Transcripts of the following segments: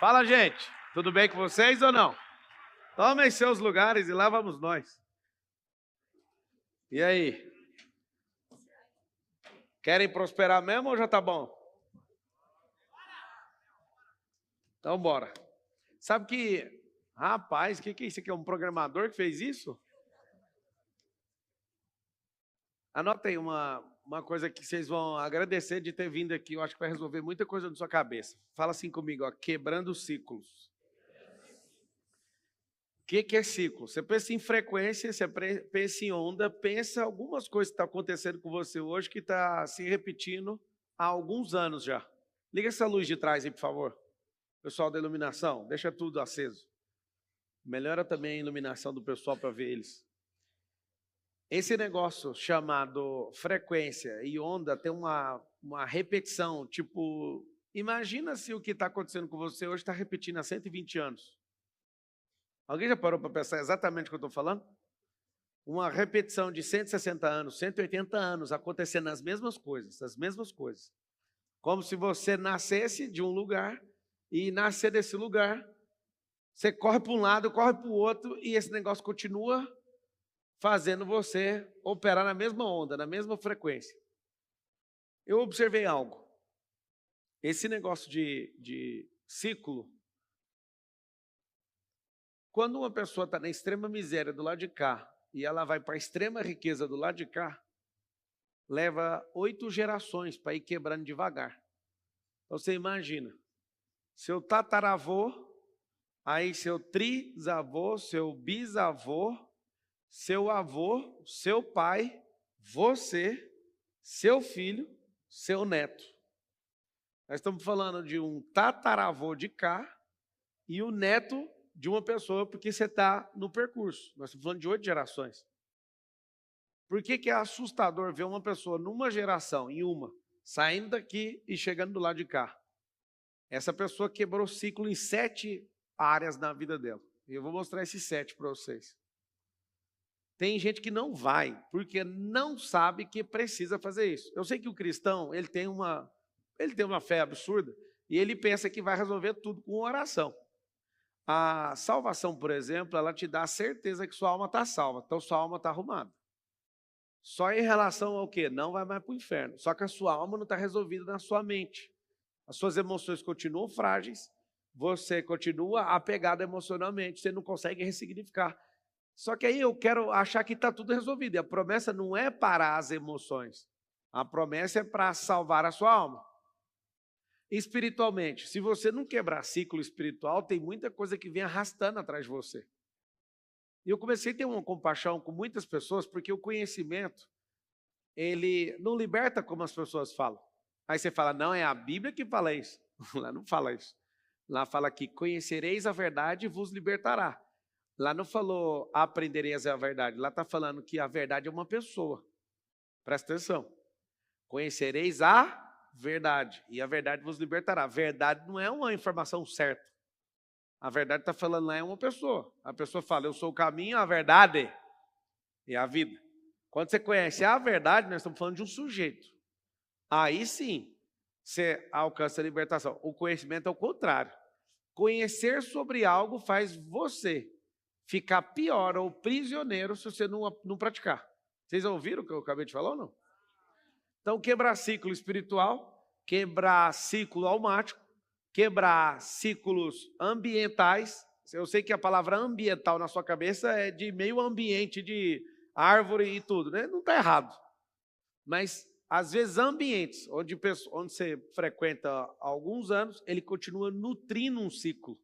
Fala, gente. Tudo bem com vocês ou não? Tomem seus lugares e lá vamos nós. E aí? Querem prosperar mesmo ou já tá bom? Então bora. Sabe que, rapaz, o que é isso aqui? É um programador que fez isso? Anota aí uma coisa que vocês vão agradecer de ter vindo aqui. Eu acho que vai resolver muita coisa na sua cabeça. Fala assim comigo, ó, quebrando ciclos. O que é ciclo? Você pensa em frequência, você pensa em onda, pensa algumas coisas que estão acontecendo com você hoje que está se repetindo há alguns anos já. Liga essa luz de trás aí, por favor. Pessoal da iluminação, deixa tudo aceso. Melhora também a iluminação do pessoal para ver eles. Esse negócio chamado frequência e onda tem uma repetição, tipo, imagina se o que está acontecendo com você hoje está repetindo há 120 anos. Alguém já parou para pensar exatamente o que eu estou falando? Uma repetição de 160 anos, 180 anos, acontecendo as mesmas coisas. Como se você nascesse de um lugar e nascer desse lugar, você corre para um lado, corre para o outro e esse negócio continua fazendo você operar na mesma onda, na mesma frequência. Eu observei algo. Esse negócio de ciclo, quando uma pessoa está na extrema miséria do lado de cá e ela vai para a extrema riqueza do lado de cá, leva 8 gerações para ir quebrando devagar. Então você imagina, seu tataravô, aí seu trisavô, seu bisavô, seu avô, seu pai, você, seu filho, seu neto. Nós estamos falando de um tataravô de cá e o neto de uma pessoa, porque você está no percurso. Nós estamos falando de 8 gerações. Por que é assustador ver uma pessoa numa geração, saindo daqui e chegando do lado de cá? Essa pessoa quebrou ciclo em 7 áreas na vida dela. E eu vou mostrar esses 7 para vocês. Tem gente que não vai, porque não sabe que precisa fazer isso. Eu sei que o cristão, ele tem uma fé absurda, e ele pensa que vai resolver tudo com oração. A salvação, por exemplo, ela te dá a certeza que sua alma está salva, então sua alma está arrumada. Só em relação ao quê? Não vai mais para o inferno. Só que a sua alma não está resolvida na sua mente. As suas emoções continuam frágeis, você continua apegado emocionalmente, você não consegue ressignificar. Só que aí eu quero achar que está tudo resolvido. E a promessa não é parar as emoções. A promessa é para salvar a sua alma. Espiritualmente, se você não quebrar ciclo espiritual, tem muita coisa que vem arrastando atrás de você. E eu comecei a ter uma compaixão com muitas pessoas, porque o conhecimento, ele não liberta como as pessoas falam. Aí você fala, não, é a Bíblia que fala isso. Lá não fala isso. Lá fala que conhecereis a verdade e vos libertará. Lá não falou aprendereis a verdade. Lá está falando que a verdade é uma pessoa. Presta atenção. Conhecereis a verdade e a verdade vos libertará. Verdade não é uma informação certa. A verdade está falando lá é uma pessoa. A pessoa fala, eu sou o caminho, a verdade e a vida. Quando você conhece a verdade, nós estamos falando de um sujeito. Aí sim, você alcança a libertação. O conhecimento é o contrário. Conhecer sobre algo faz você ficar pior ou prisioneiro se você não praticar. Vocês ouviram o que eu acabei de falar ou não? Então, quebrar ciclo espiritual, quebrar ciclo almático, quebrar ciclos ambientais. Eu sei que a palavra ambiental na sua cabeça é de meio ambiente, de árvore e tudo, né? Não está errado. Mas, às vezes, ambientes onde você frequenta há alguns anos, ele continua nutrindo um ciclo.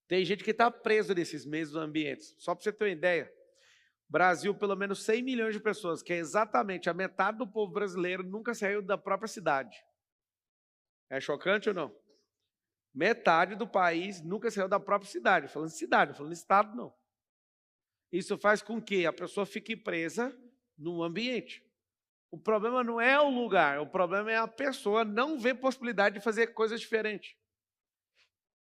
Tem gente que está preso nesses mesmos ambientes. Só para você ter uma ideia, Brasil, pelo menos 100 milhões de pessoas, que é exatamente a metade do povo brasileiro, nunca saiu da própria cidade. É chocante ou não? Metade do país nunca saiu da própria cidade. Falando cidade, falando estado, não. Isso faz com que a pessoa fique presa num ambiente. O problema não é o lugar, o problema é a pessoa não ver possibilidade de fazer coisas diferentes.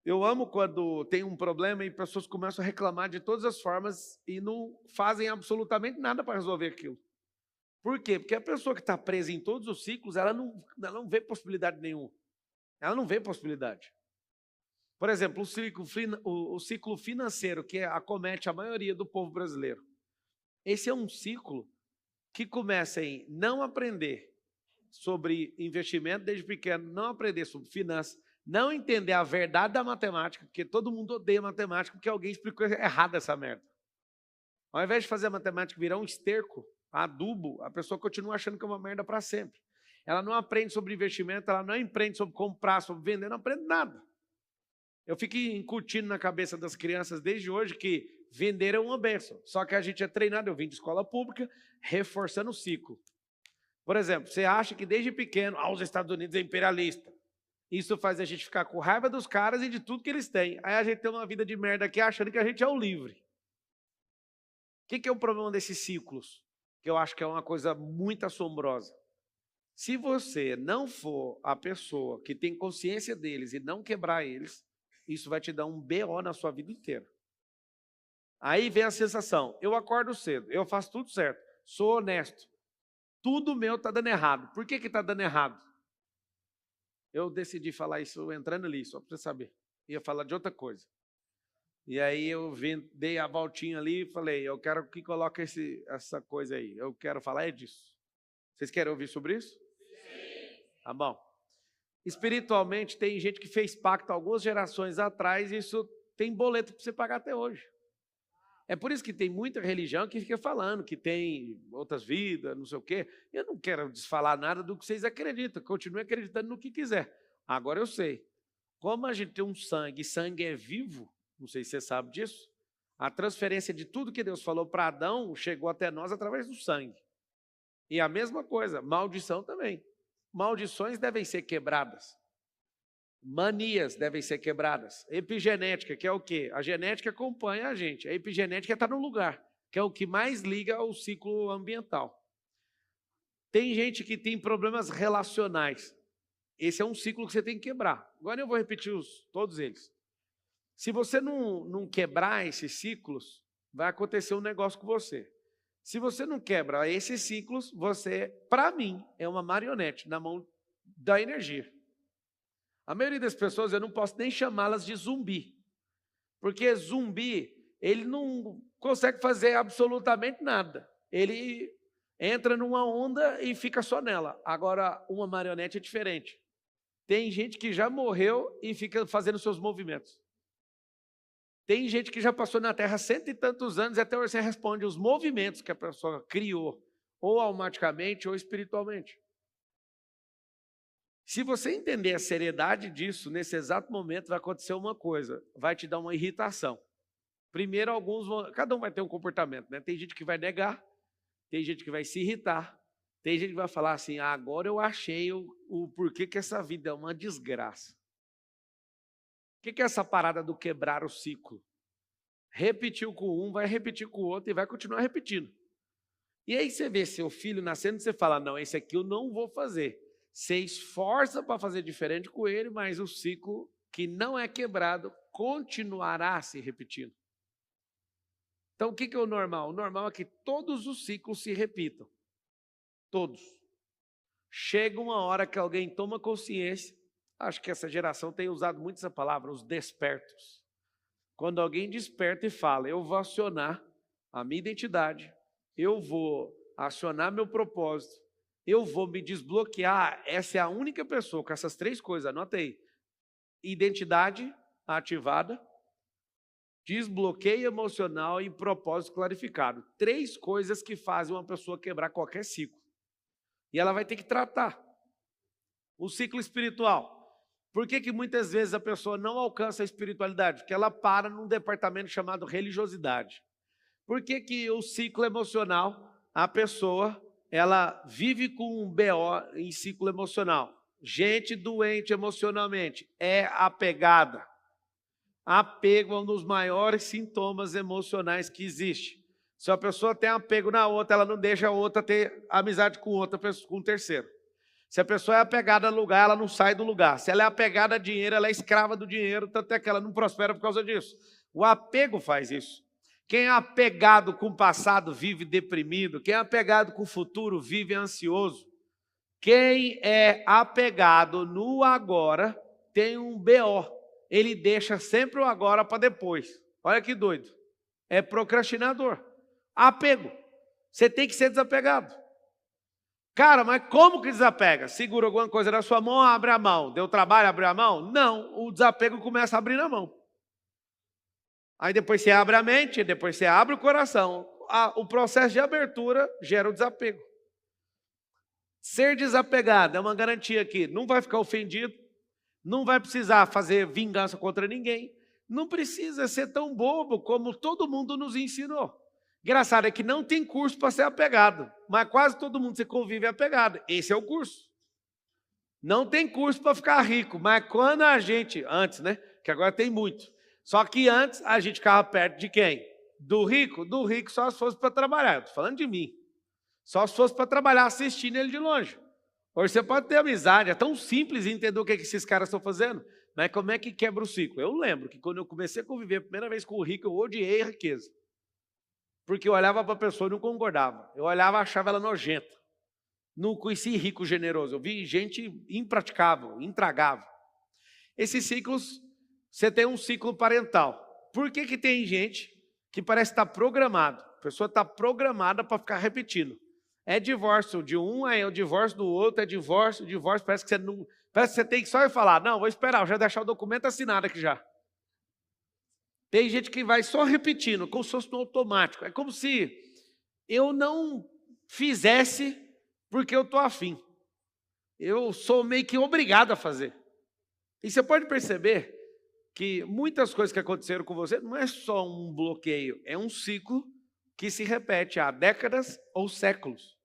Eu amo quando tem um problema e pessoas começam a reclamar de todas as formas e não fazem absolutamente nada para resolver aquilo. Por quê? Porque a pessoa que está presa em todos os ciclos, ela não vê possibilidade nenhuma. Ela não vê possibilidade. Por exemplo, o ciclo financeiro que acomete a maioria do povo brasileiro. Esse é um ciclo que começa em não aprender sobre investimento desde pequeno, não aprender sobre finanças, não entender a verdade da matemática, porque todo mundo odeia matemática porque alguém explicou errado essa merda. Ao invés de fazer a matemática virar um esterco, adubo, a pessoa continua achando que é uma merda para sempre. Ela não aprende sobre investimento, ela não aprende sobre comprar, sobre vender, não aprende nada. Eu fico incutindo na cabeça das crianças desde hoje que vender é uma bênção. Só que a gente é treinado, eu vim de escola pública, reforçando o ciclo. Por exemplo, você acha que desde pequeno, os Estados Unidos é imperialista. Isso faz a gente ficar com raiva dos caras e de tudo que eles têm. Aí a gente tem uma vida de merda aqui achando que a gente é o livre. O que é o problema desses ciclos? Que eu acho que é uma coisa muito assombrosa. Se você não for a pessoa que tem consciência deles e não quebrar eles, isso vai te dar um BO na sua vida inteira. Aí vem a sensação, eu acordo cedo, eu faço tudo certo, sou honesto. Tudo meu está dando errado. Por que está dando errado? Eu decidi falar isso entrando ali, só para você saber. Ia falar de outra coisa. E aí eu dei a voltinha ali e falei, eu quero que coloque essa coisa aí. Eu quero falar disso. Vocês querem ouvir sobre isso? Sim. Tá bom. Espiritualmente, tem gente que fez pacto algumas gerações atrás e isso tem boleto para você pagar até hoje. É por isso que tem muita religião que fica falando que tem outras vidas, não sei o quê. Eu não quero desfalar nada do que vocês acreditam, continue acreditando no que quiser. Agora eu sei, como a gente tem um sangue, sangue é vivo, não sei se você sabe disso, a transferência de tudo que Deus falou para Adão chegou até nós através do sangue. E a mesma coisa, maldição também. Maldições devem ser quebradas. Manias devem ser quebradas. Epigenética, que é o quê? A genética acompanha a gente. A epigenética está no lugar, que é o que mais liga ao ciclo ambiental. Tem gente que tem problemas relacionais. Esse é um ciclo que você tem que quebrar. Agora eu vou repetir todos eles. Se você não quebrar esses ciclos, vai acontecer um negócio com você. Se você não quebra esses ciclos, você, para mim, é uma marionete na mão da energia. A maioria das pessoas, eu não posso nem chamá-las de zumbi. Porque zumbi, ele não consegue fazer absolutamente nada. Ele entra numa onda e fica só nela. Agora, uma marionete é diferente. Tem gente que já morreu e fica fazendo seus movimentos. Tem gente que já passou na Terra 100 e tantos anos e até hoje você responde os movimentos que a pessoa criou, ou automaticamente ou espiritualmente. Se você entender a seriedade disso, nesse exato momento vai acontecer uma coisa, vai te dar uma irritação. Primeiro, cada um vai ter um comportamento, né? Tem gente que vai negar, tem gente que vai se irritar, tem gente que vai falar assim, agora eu achei o porquê que essa vida é uma desgraça. O que é essa parada do quebrar o ciclo? Repetiu com um, vai repetir com o outro e vai continuar repetindo. E aí você vê seu filho nascendo e você fala, não, esse aqui eu não vou fazer. Você esforça para fazer diferente com ele, mas o ciclo que não é quebrado continuará se repetindo. Então, o que é o normal? O normal é que todos os ciclos se repitam. Todos. Chega uma hora que alguém toma consciência, acho que essa geração tem usado muito essa palavra, os despertos. Quando alguém desperta e fala, eu vou acionar a minha identidade, eu vou acionar meu propósito, eu vou me desbloquear. Essa é a única pessoa com essas três coisas, anota aí. Identidade ativada, desbloqueio emocional e propósito clarificado. Três coisas que fazem uma pessoa quebrar qualquer ciclo. E ela vai ter que tratar. O ciclo espiritual. Por que muitas vezes a pessoa não alcança a espiritualidade? Porque ela para num departamento chamado religiosidade. Por que o ciclo emocional, a pessoa, ela vive com um BO em ciclo emocional? Gente doente emocionalmente é apegada. Apego é um dos maiores sintomas emocionais que existe. Se a pessoa tem apego na outra, ela não deixa a outra ter amizade com outra pessoa, com um terceiro. Se a pessoa é apegada no lugar, ela não sai do lugar. Se ela é apegada a dinheiro, ela é escrava do dinheiro, tanto é que ela não prospera por causa disso. O apego faz isso. Quem é apegado com o passado vive deprimido. Quem é apegado com o futuro vive ansioso. Quem é apegado no agora tem um BO. ele deixa sempre o agora para depois. Olha que doido. É procrastinador. Apego. Você tem que ser desapegado. Cara, mas como que desapega? Segura alguma coisa na sua mão, abre a mão. Deu trabalho abrir a mão? Não, o desapego começa a abrir na mão. Aí depois você abre a mente, depois você abre o coração. O processo de abertura gera o desapego. Ser desapegado é uma garantia que não vai ficar ofendido, não vai precisar fazer vingança contra ninguém, não precisa ser tão bobo como todo mundo nos ensinou. Engraçado é que não tem curso para ser apegado, mas quase todo mundo que você convive é apegado. Esse é o curso. Não tem curso para ficar rico, mas quando a gente, antes, né? Que agora tem muito. Só que antes a gente ficava perto de quem? Do rico? Do rico só se fosse para trabalhar. Eu estou falando de mim. Só se fosse para trabalhar assistindo ele de longe. Hoje você pode ter amizade, é tão simples entender o que esses caras estão fazendo. Mas como é que quebra o ciclo? Eu lembro que quando eu comecei a conviver a primeira vez com o rico, eu odiei a riqueza. Porque eu olhava para a pessoa e não concordava. Eu olhava e achava ela nojenta. Não conheci rico generoso. Eu vi gente impraticável, intragável. Esses ciclos, você tem um ciclo parental. Por que tem gente que parece estar programado? A pessoa está programada para ficar repetindo. É divórcio de um, aí é o divórcio do outro, é divórcio, parece que você não... Parece que você tem que só ir falar, não, vou esperar, eu já deixar o documento assinado aqui já. Tem gente que vai só repetindo, como se fosse no automático. É como se eu não fizesse porque eu estou afim. Eu sou meio que obrigado a fazer. E você pode perceber que muitas coisas que aconteceram com você não é só um bloqueio, é um ciclo que se repete há décadas ou séculos.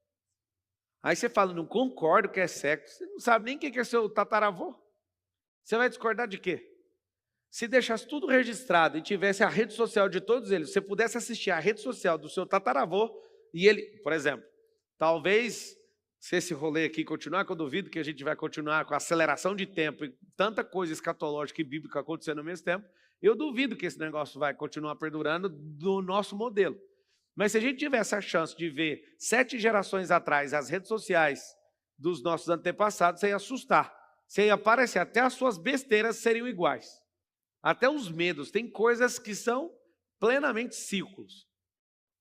Aí você fala, não concordo que é século, você não sabe nem quem é seu tataravô. Você vai discordar de quê? Se deixasse tudo registrado e tivesse a rede social de todos eles, você pudesse assistir a rede social do seu tataravô e ele, por exemplo, talvez, se esse rolê aqui continuar, que eu duvido que a gente vai continuar com a aceleração de tempo e tanta coisa escatológica e bíblica acontecendo ao mesmo tempo, eu duvido que esse negócio vai continuar perdurando do nosso modelo. Mas se a gente tivesse a chance de ver 7 gerações atrás as redes sociais dos nossos antepassados, você ia assustar. Você ia parecer, até as suas besteiras seriam iguais. Até os medos, tem coisas que são plenamente ciclos.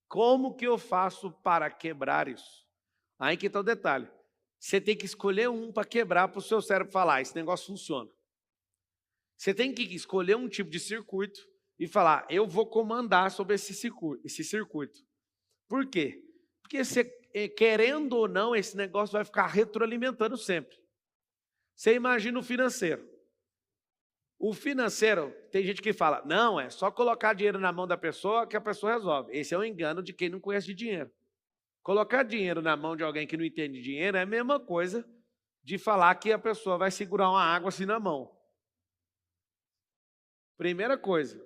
Como que eu faço para quebrar isso? Aí que está o detalhe. Você tem que escolher um para quebrar para o seu cérebro falar, esse negócio funciona. Você tem que escolher um tipo de circuito e falar, eu vou comandar sobre esse circuito. Por quê? Porque você, querendo ou não, esse negócio vai ficar retroalimentando sempre. Você imagina o financeiro. O financeiro, tem gente que fala, não, é só colocar dinheiro na mão da pessoa que a pessoa resolve. Esse é um engano de quem não conhece de dinheiro. Colocar dinheiro na mão de alguém que não entende de dinheiro é a mesma coisa de falar que a pessoa vai segurar uma água assim na mão. Primeira coisa,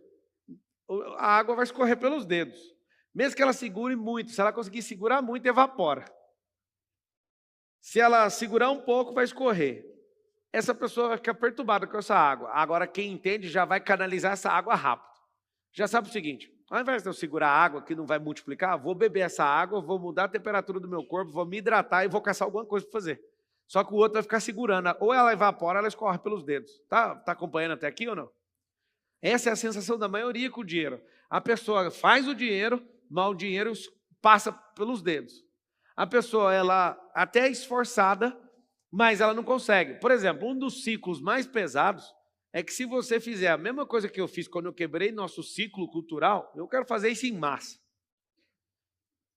a água vai escorrer pelos dedos. Mesmo que ela segure muito, se ela conseguir segurar muito, evapora. Se ela segurar um pouco, vai escorrer. Essa pessoa vai ficar perturbada com essa água. Agora, quem entende já vai canalizar essa água rápido. Já sabe o seguinte, ao invés de eu segurar a água que não vai multiplicar, vou beber essa água, vou mudar a temperatura do meu corpo, vou me hidratar e vou caçar alguma coisa para fazer. Só que o outro vai ficar segurando. Ou ela evapora, ou ela escorre pelos dedos. Tá acompanhando até aqui ou não? Essa é a sensação da maioria com o dinheiro. A pessoa faz o dinheiro, mas o dinheiro passa pelos dedos. A pessoa, ela até é esforçada, mas ela não consegue. Por exemplo, um dos ciclos mais pesados é que se você fizer a mesma coisa que eu fiz quando eu quebrei nosso ciclo cultural, eu quero fazer isso em massa.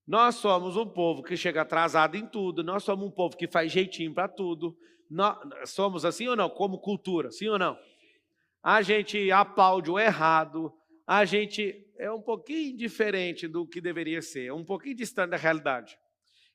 Nós somos um povo que chega atrasado em tudo, nós somos um povo que faz jeitinho para tudo. Nós somos assim ou não? Como cultura, sim ou não? A gente aplaude o errado, a gente é um pouquinho diferente do que deveria ser, é um pouquinho distante da realidade.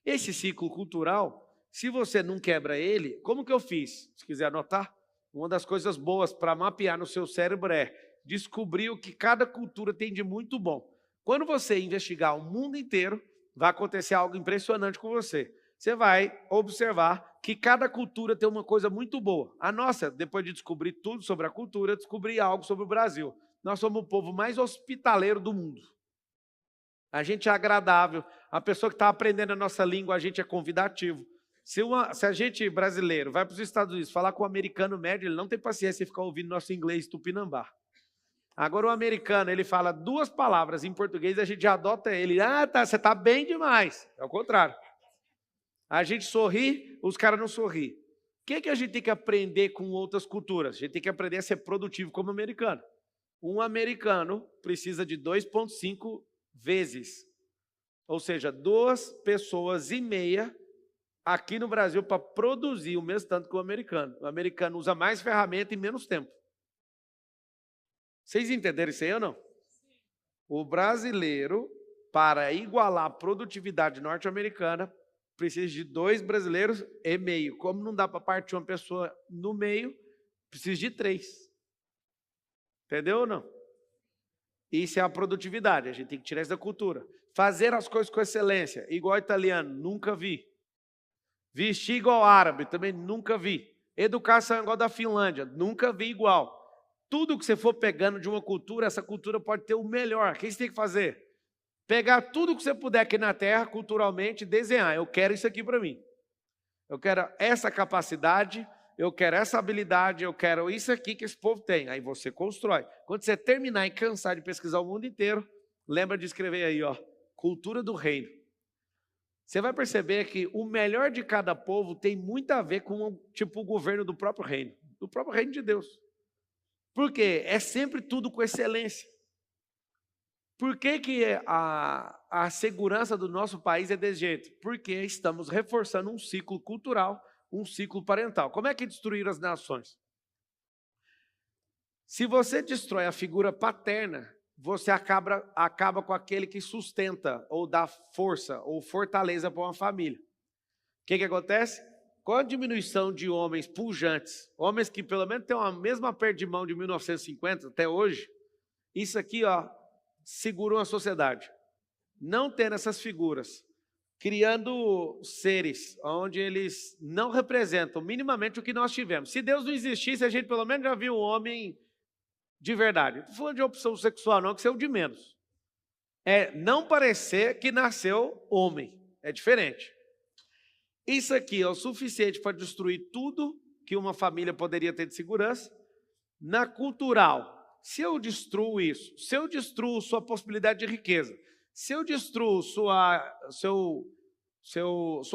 Esse ciclo cultural, se você não quebra ele, como que eu fiz? Se quiser anotar, uma das coisas boas para mapear no seu cérebro é descobrir o que cada cultura tem de muito bom. Quando você investigar o mundo inteiro, vai acontecer algo impressionante com você. Você vai observar que cada cultura tem uma coisa muito boa. A nossa, depois de descobrir tudo sobre a cultura, descobri algo sobre o Brasil. Nós somos o povo mais hospitaleiro do mundo. A gente é agradável. A pessoa que está aprendendo a nossa língua, a gente é convidativo. Se a gente brasileiro vai para os Estados Unidos falar com o americano médio, ele não tem paciência de ficar ouvindo nosso inglês tupinambá. Agora o americano, ele fala 2 palavras em português, a gente já adota ele. Ah, tá, você está bem demais. É o contrário. A gente sorri, os caras não sorriem. O que a gente tem que aprender com outras culturas? A gente tem que aprender a ser produtivo como americano. Um americano precisa de 2,5 vezes. Ou seja, 2,5 pessoas aqui no Brasil para produzir o mesmo tanto que o americano. O americano usa mais ferramenta e menos tempo. Vocês entenderam isso aí ou não? O brasileiro, para igualar a produtividade norte-americana, precisa de 2,5 brasileiros. Como não dá para partir uma pessoa no meio, precisa de 3. Entendeu ou não? Isso é a produtividade, a gente tem que tirar isso da cultura. Fazer as coisas com excelência, igual italiano, nunca vi. Vestir igual árabe, também nunca vi. Educação igual da Finlândia, nunca vi igual. Tudo que você for pegando de uma cultura, essa cultura pode ter o melhor. O que você tem que fazer? Pegar tudo que você puder aqui na Terra, culturalmente, e desenhar. Eu quero isso aqui para mim. Eu quero essa capacidade, eu quero essa habilidade, eu quero isso aqui que esse povo tem. Aí você constrói. Quando você terminar e cansar de pesquisar o mundo inteiro, lembra de escrever aí, ó, cultura do reino. Você vai perceber que o melhor de cada povo tem muito a ver com tipo, o governo do próprio reino de Deus. Por quê? É sempre tudo com excelência. Por que a segurança do nosso país é desse jeito? Porque estamos reforçando um ciclo cultural, um ciclo parental. Como é que destruíram as nações? Se você destrói a figura paterna, você acaba com aquele que sustenta, ou dá força, ou fortaleza para uma família. O que acontece? Com a diminuição de homens pujantes, homens que pelo menos têm a mesma perda de mão de 1950 até hoje, isso aqui, ó, segura uma sociedade. Não tendo essas figuras, criando seres onde eles não representam minimamente o que nós tivemos. Se Deus não existisse, a gente pelo menos já viu um homem de verdade. Não estou falando de opção sexual não, que isso é o de menos. É não parecer que nasceu homem. É diferente. Isso aqui é o suficiente para destruir tudo que uma família poderia ter de segurança. Na cultural, se eu destruo isso, se eu destruo sua possibilidade de riqueza, se eu destruo sua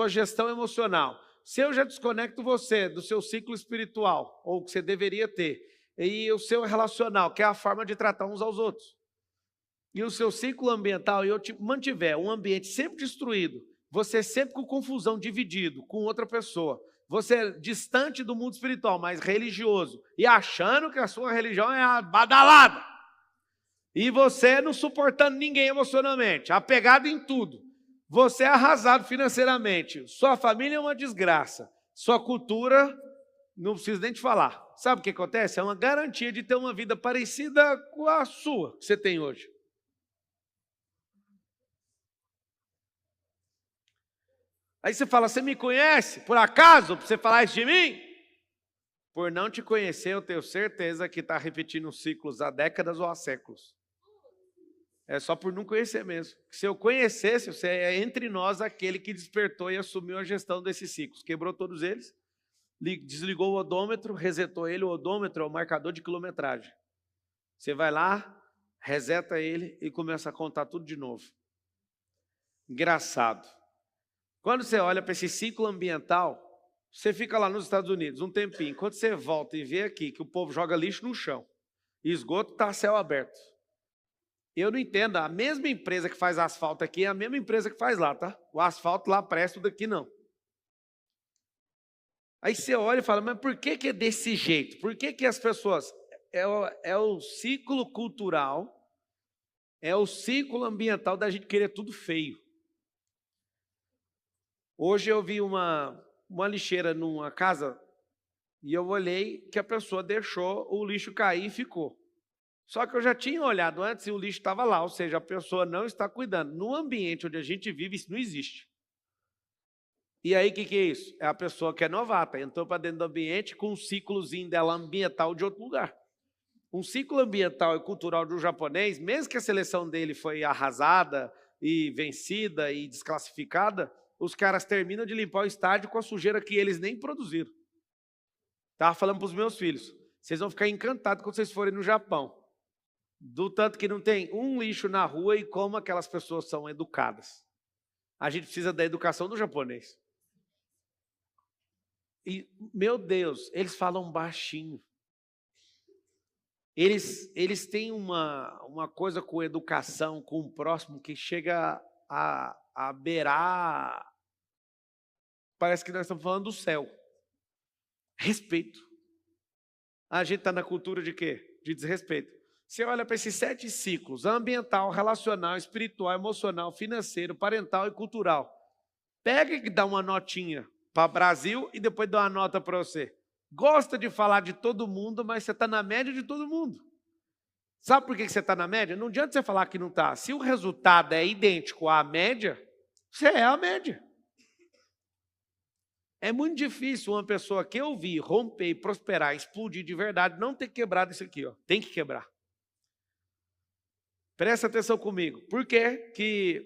gestão emocional, se eu já desconecto você do seu ciclo espiritual, ou que você deveria ter, e o seu relacional, que é a forma de tratar uns aos outros, e o seu ciclo ambiental, e eu te mantiver um ambiente sempre destruído, você sempre com confusão, dividido com outra pessoa, você distante do mundo espiritual, mas religioso, e achando que a sua religião é a badalada, e você não suportando ninguém emocionalmente, apegado em tudo, você é arrasado financeiramente, sua família é uma desgraça, sua cultura, não preciso nem te falar. Sabe o que acontece? É uma garantia de ter uma vida parecida com a sua, que você tem hoje. Aí você fala, você me conhece? Por acaso, para você falar isso de mim? Por não te conhecer, eu tenho certeza que está repetindo ciclos há décadas ou há séculos. É só por não conhecer mesmo. Se eu conhecesse, você é entre nós aquele que despertou e assumiu a gestão desses ciclos. Quebrou todos eles, desligou o odômetro, resetou ele. O odômetro é o marcador de quilometragem. Você vai lá, reseta ele e começa a contar tudo de novo. Engraçado. Quando você olha para esse ciclo ambiental, você fica lá nos Estados Unidos um tempinho. Quando você volta e vê aqui que o povo joga lixo no chão, e esgoto está a céu aberto. Eu não entendo, a mesma empresa que faz asfalto aqui é a mesma empresa que faz lá, tá? O asfalto lá presta, o daqui não. Aí você olha e fala, mas por que é desse jeito? Por que as pessoas... É o ciclo cultural, é o ciclo ambiental da gente querer tudo feio. Hoje eu vi uma lixeira numa casa e eu olhei que a pessoa deixou o lixo cair e ficou. Só que eu já tinha olhado antes e o lixo estava lá, ou seja, a pessoa não está cuidando. No ambiente onde a gente vive, isso não existe. E aí, o que é isso? É a pessoa que é novata, entrou para dentro do ambiente com um ciclozinho dela ambiental de outro lugar. Um ciclo ambiental e cultural do japonês, mesmo que a seleção dele foi arrasada e vencida e desclassificada, os caras terminam de limpar o estádio com a sujeira que eles nem produziram. Estava falando para os meus filhos, vocês vão ficar encantados quando vocês forem no Japão. Do tanto que não tem um lixo na rua e como aquelas pessoas são educadas. A gente precisa da educação do japonês. E, meu Deus, eles falam baixinho. Eles têm uma coisa com educação, com o próximo, que chega a beirar. Parece que nós estamos falando do céu. Respeito. A gente está na cultura de quê? De desrespeito. Você olha para esses 7 ciclos, ambiental, relacional, espiritual, emocional, financeiro, parental e cultural. Pega e dá uma notinha para o Brasil e depois dá uma nota para você. Gosta de falar de todo mundo, mas você está na média de todo mundo. Sabe por que você está na média? Não adianta você falar que não está. Se o resultado é idêntico à média, você é a média. É muito difícil uma pessoa que eu vi romper, prosperar, explodir de verdade, não ter quebrado isso aqui. Ó. Tem que quebrar. Presta atenção comigo. Por que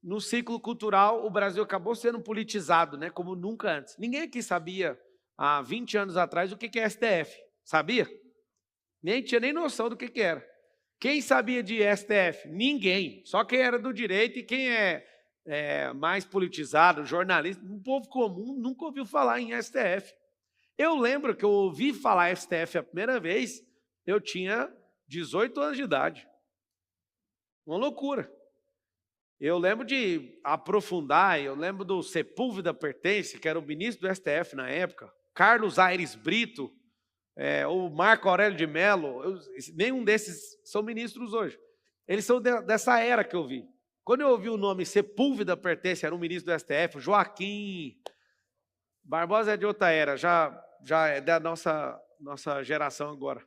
no ciclo cultural o Brasil acabou sendo politizado, né, como nunca antes? Ninguém aqui sabia, há 20 anos atrás, o que é STF. Sabia? Nem tinha nem noção do que era. Quem sabia de STF? Ninguém. Só quem era do direito e quem é mais politizado, jornalista, um povo comum, nunca ouviu falar em STF. Eu lembro que eu ouvi falar STF a primeira vez, eu tinha 18 anos de idade. Uma loucura. Eu lembro de aprofundar, eu lembro do Sepúlveda Pertence, que era o ministro do STF na época, Carlos Aires Brito, o Marco Aurélio de Mello, nenhum desses são ministros hoje. Eles são dessa era que eu vi. Quando eu ouvi o nome Sepúlveda Pertence, era um ministro do STF, Joaquim Barbosa é de outra era, já é da nossa geração agora.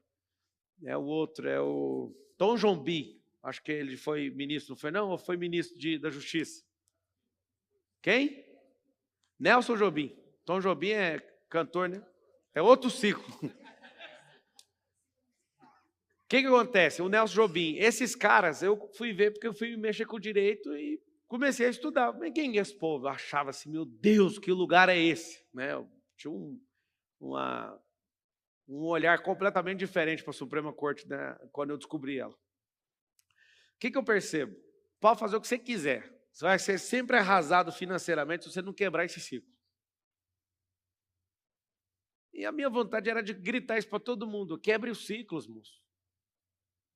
É o outro, é o Tom Jobim. Acho que ele foi ministro, não foi não? Ou foi ministro da Justiça? Quem? Nelson Jobim. Tom Jobim é cantor, né? É outro ciclo. O que acontece? O Nelson Jobim, esses caras, eu fui ver porque eu fui mexer com o direito e comecei a estudar. Mas quem é esse povo? Eu achava assim, meu Deus, que lugar é esse? Né? Eu tinha um olhar completamente diferente para a Suprema Corte, né, quando eu descobri ela. O que eu percebo? Pode fazer o que você quiser. Você vai ser sempre arrasado financeiramente se você não quebrar esse ciclo. E a minha vontade era de gritar isso para todo mundo. Quebre os ciclos, moço.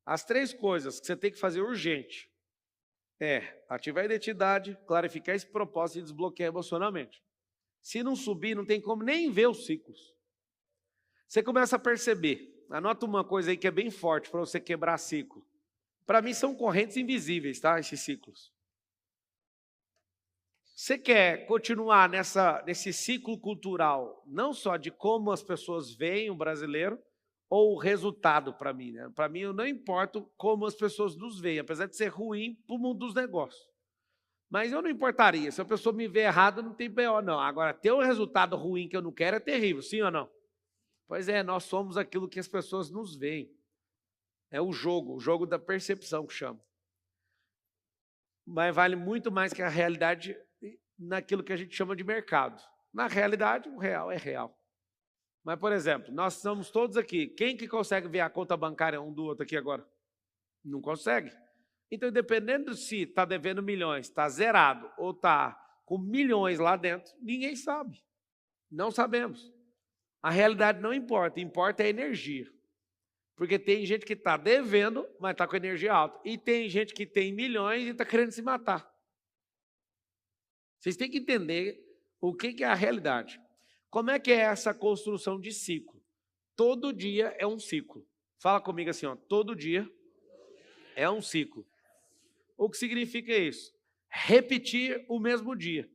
As 3 coisas que você tem que fazer urgente é ativar a identidade, clarificar esse propósito e desbloquear emocionalmente. Se não subir, não tem como nem ver os ciclos. Você começa a perceber. Anota uma coisa aí que é bem forte para você quebrar ciclo. Para mim são correntes invisíveis, tá? Esses ciclos. Você quer continuar nesse ciclo cultural, não só de como as pessoas veem o brasileiro, ou o resultado para mim, né? Para mim, eu não importo como as pessoas nos veem, apesar de ser ruim para o mundo dos negócios. Mas eu não importaria, se a pessoa me vê errado, não tem BO, não. Agora, ter um resultado ruim que eu não quero é terrível, sim ou não? Pois é, nós somos aquilo que as pessoas nos veem. É o jogo da percepção que chama. Mas vale muito mais que a realidade naquilo que a gente chama de mercado. Na realidade, o real é real. Mas, por exemplo, nós estamos todos aqui. Quem que consegue ver a conta bancária um do outro aqui agora? Não consegue. Então, dependendo se está devendo milhões, está zerado ou está com milhões lá dentro, ninguém sabe. Não sabemos. A realidade não importa, importa é a energia. Porque tem gente que está devendo, mas está com energia alta. E tem gente que tem milhões e está querendo se matar. Vocês têm que entender o que é a realidade. Como é que é essa construção de ciclo? Todo dia é um ciclo. Fala comigo assim, ó, todo dia é um ciclo. O que significa isso? Repetir o mesmo dia.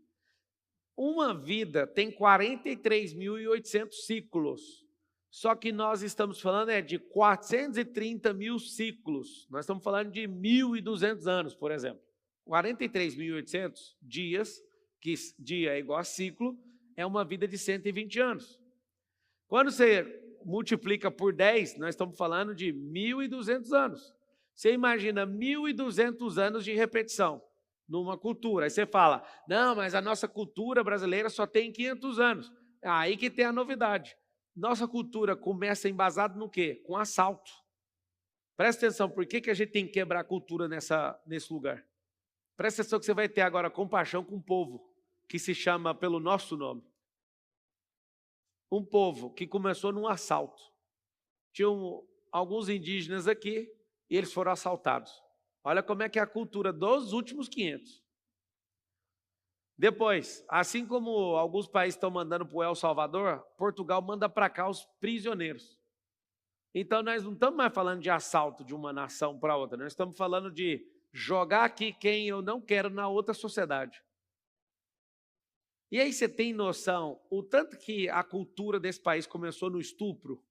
Uma vida tem 43.800 ciclos. Só que nós estamos falando de 430 mil ciclos. Nós estamos falando de 1.200 anos, por exemplo. 43.800 dias, que dia é igual a ciclo, é uma vida de 120 anos. Quando você multiplica por 10, nós estamos falando de 1.200 anos. Você imagina 1.200 anos de repetição. numa cultura. Aí você fala, não, mas a nossa cultura brasileira só tem 500 anos. Aí que tem a novidade. Nossa cultura começa embasada no quê? Com assalto. Presta atenção, por que a gente tem que quebrar a cultura nesse lugar? Presta atenção que você vai ter agora compaixão com um povo que se chama pelo nosso nome. Um povo que começou num assalto. Tinham alguns indígenas aqui e eles foram assaltados. Olha como é que é a cultura dos últimos 500. Depois, assim como alguns países estão mandando para o El Salvador, Portugal manda para cá os prisioneiros. Então, nós não estamos mais falando de assalto de uma nação para outra, nós estamos falando de jogar aqui quem eu não quero na outra sociedade. E aí você tem noção, o tanto que a cultura desse país começou no estupro,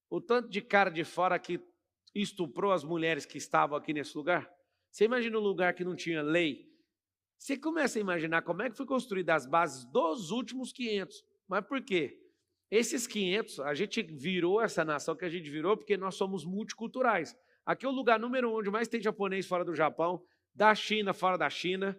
o tanto de cara de fora que estuprou as mulheres que estavam aqui nesse lugar? Você imagina um lugar que não tinha lei? Você começa a imaginar como é que foi construída as bases dos últimos 500. Mas por quê? Esses 500, a gente virou essa nação que a gente virou porque nós somos multiculturais. Aqui é o lugar número 1 onde mais tem japonês fora do Japão, da China fora da China,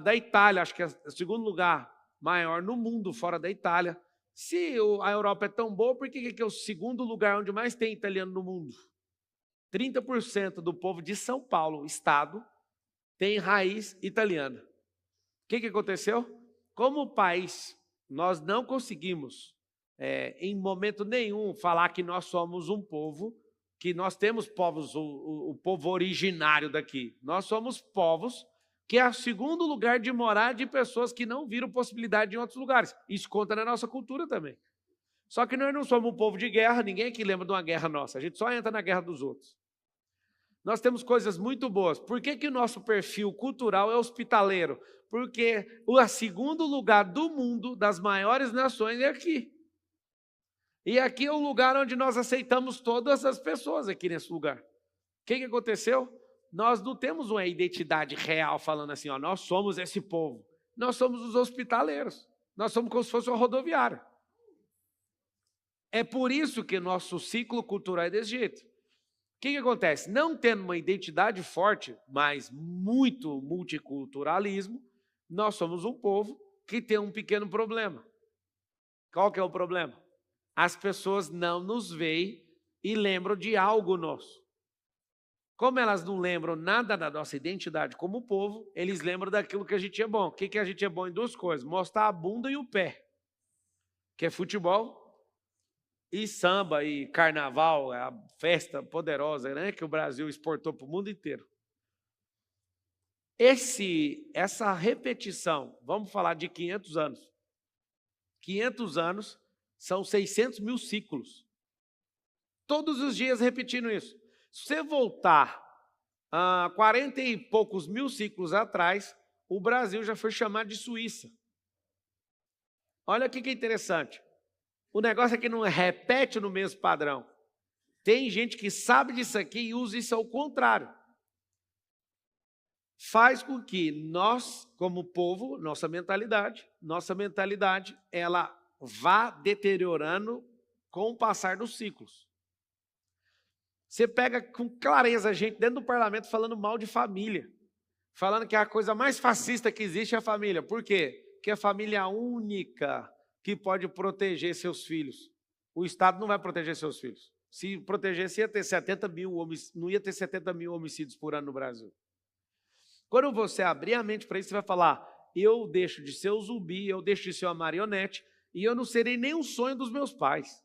da Itália, acho que é o segundo lugar maior no mundo fora da Itália. Se a Europa é tão boa, por que é o segundo lugar onde mais tem italiano no mundo? 30% do povo de São Paulo, estado, tem raiz italiana. O que aconteceu? Como país, nós não conseguimos, em momento nenhum, falar que nós somos um povo, que nós temos povos, o povo originário daqui. Nós somos povos que é o segundo lugar de morar de pessoas que não viram possibilidade em outros lugares. Isso conta na nossa cultura também. Só que nós não somos um povo de guerra, ninguém aqui lembra de uma guerra nossa, a gente só entra na guerra dos outros. Nós temos coisas muito boas. Por que o nosso perfil cultural é hospitaleiro? Porque o segundo lugar do mundo, das maiores nações, é aqui. E aqui é o lugar onde nós aceitamos todas as pessoas aqui nesse lugar. O que aconteceu? Nós não temos uma identidade real falando assim, ó, nós somos esse povo. Nós somos os hospitaleiros. Nós somos como se fosse uma rodoviária. É por isso que nosso ciclo cultural é desse jeito. O que acontece? Não tendo uma identidade forte, mas muito multiculturalismo, nós somos um povo que tem um pequeno problema. Qual que é o problema? As pessoas não nos veem e lembram de algo nosso. Como elas não lembram nada da nossa identidade como povo, eles lembram daquilo que a gente é bom. O que a gente é bom em duas coisas? Mostrar a bunda e o pé, que é futebol e samba e carnaval, a festa poderosa, né, que o Brasil exportou para o mundo inteiro. Essa repetição, vamos falar de 500 anos. 500 anos são 600 mil ciclos. Todos os dias repetindo isso. Se você voltar a 40 e poucos mil ciclos atrás, o Brasil já foi chamado de Suíça. Olha o que é interessante. O negócio é que não repete no mesmo padrão. Tem gente que sabe disso aqui e usa isso ao contrário. Faz com que nós, como povo, nossa mentalidade, ela vá deteriorando com o passar dos ciclos. Você pega com clareza a gente dentro do parlamento falando mal de família, falando que a coisa mais fascista que existe é a família. Por quê? Porque a família é a única que pode proteger seus filhos. O Estado não vai proteger seus filhos. Se protegesse, ia ter 70 mil não ia ter 70 mil homicídios por ano no Brasil. Quando você abrir a mente para isso, você vai falar, eu deixo de ser o zumbi, eu deixo de ser uma marionete, e eu não serei nem um sonho dos meus pais.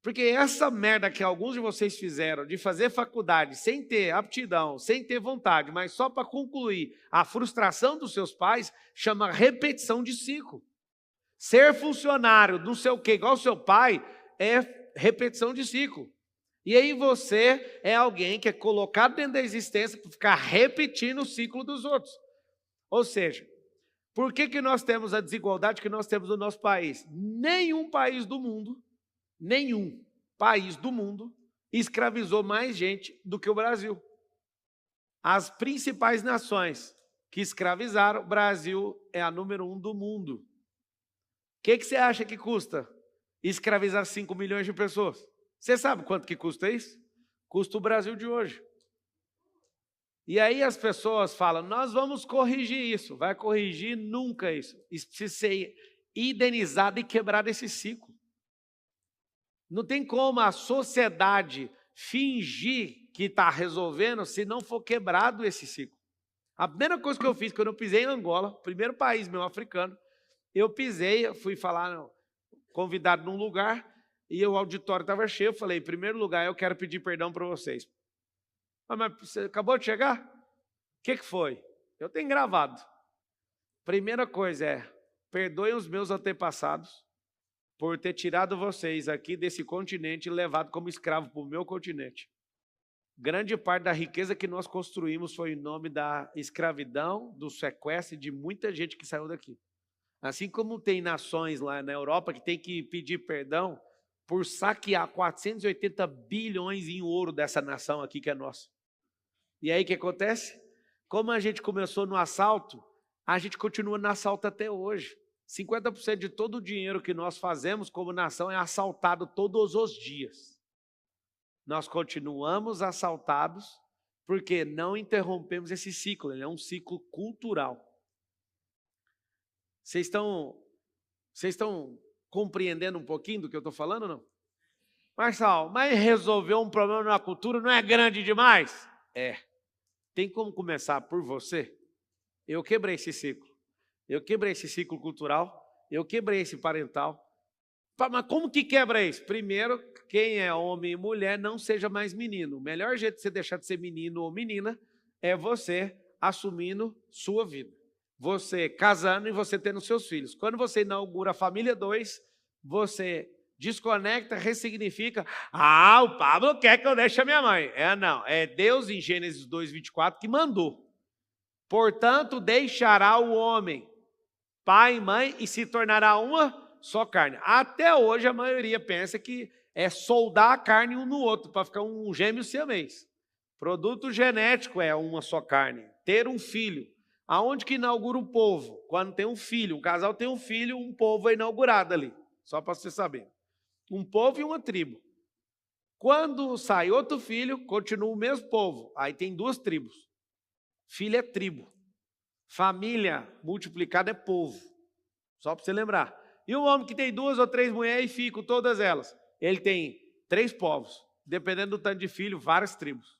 Porque essa merda que alguns de vocês fizeram, de fazer faculdade sem ter aptidão, sem ter vontade, mas só para concluir a frustração dos seus pais, chama repetição de ciclo. Ser funcionário, não sei o quê, igual o seu pai, é repetição de ciclo. E aí você é alguém que é colocado dentro da existência para ficar repetindo o ciclo dos outros. Ou seja, por que nós temos a desigualdade que nós temos no nosso país? Nenhum país do mundo escravizou mais gente do que o Brasil. As principais nações que escravizaram, o Brasil é a número 1 do mundo. O que você acha que custa escravizar 5 milhões de pessoas? Você sabe quanto que custa isso? Custa o Brasil de hoje. E aí as pessoas falam, nós vamos corrigir isso. Vai corrigir nunca isso. Isso precisa ser indenizado e quebrado esse ciclo. Não tem como a sociedade fingir que está resolvendo se não for quebrado esse ciclo. A primeira coisa que eu fiz quando eu pisei em Angola, primeiro país meu africano, eu pisei, fui falar, convidado num lugar, e o auditório estava cheio, eu falei, em primeiro lugar, eu quero pedir perdão para vocês. Mas você acabou de chegar? O que foi? Eu tenho gravado. Primeira coisa perdoem os meus antepassados por ter tirado vocês aqui desse continente e levado como escravo para o meu continente. Grande parte da riqueza que nós construímos foi em nome da escravidão, do sequestro de muita gente que saiu daqui. Assim como tem nações lá na Europa que tem que pedir perdão por saquear 480 bilhões em ouro dessa nação aqui que é nossa. E aí o que acontece? Como a gente começou no assalto, a gente continua no assalto até hoje. 50% de todo o dinheiro que nós fazemos como nação é assaltado todos os dias. Nós continuamos assaltados porque não interrompemos esse ciclo, ele é um ciclo cultural. Vocês estão compreendendo um pouquinho do que eu estou falando ou não? Marçal, mas resolver um problema na cultura não é grande demais? É. Tem como começar por você? Eu quebrei esse ciclo. Eu quebrei esse ciclo cultural, eu quebrei esse parental. Mas como que quebra isso? Primeiro, quem é homem e mulher não seja mais menino. O melhor jeito de você deixar de ser menino ou menina é você assumindo sua vida. Você casando e você tendo seus filhos. Quando você inaugura a família 2, você desconecta, ressignifica. O Pablo quer que eu deixe a minha mãe. Não, é Deus em Gênesis 2:24 que mandou. Portanto, deixará o homem pai e mãe e se tornará uma só carne. Até hoje a maioria pensa que é soldar a carne um no outro para ficar um gêmeo siamês. Produto genético é uma só carne. Ter um filho. Aonde que inaugura um povo? Quando tem um filho. Um casal tem um filho, um povo é inaugurado ali. Só para você saber. Um povo e uma tribo. Quando sai outro filho, continua o mesmo povo. Aí tem 2 tribos. Filho é tribo. Família multiplicada é povo. Só para você lembrar. E um homem que tem 2 ou 3 mulheres e fica com todas elas. Ele tem 3 povos. Dependendo do tanto de filho, várias tribos.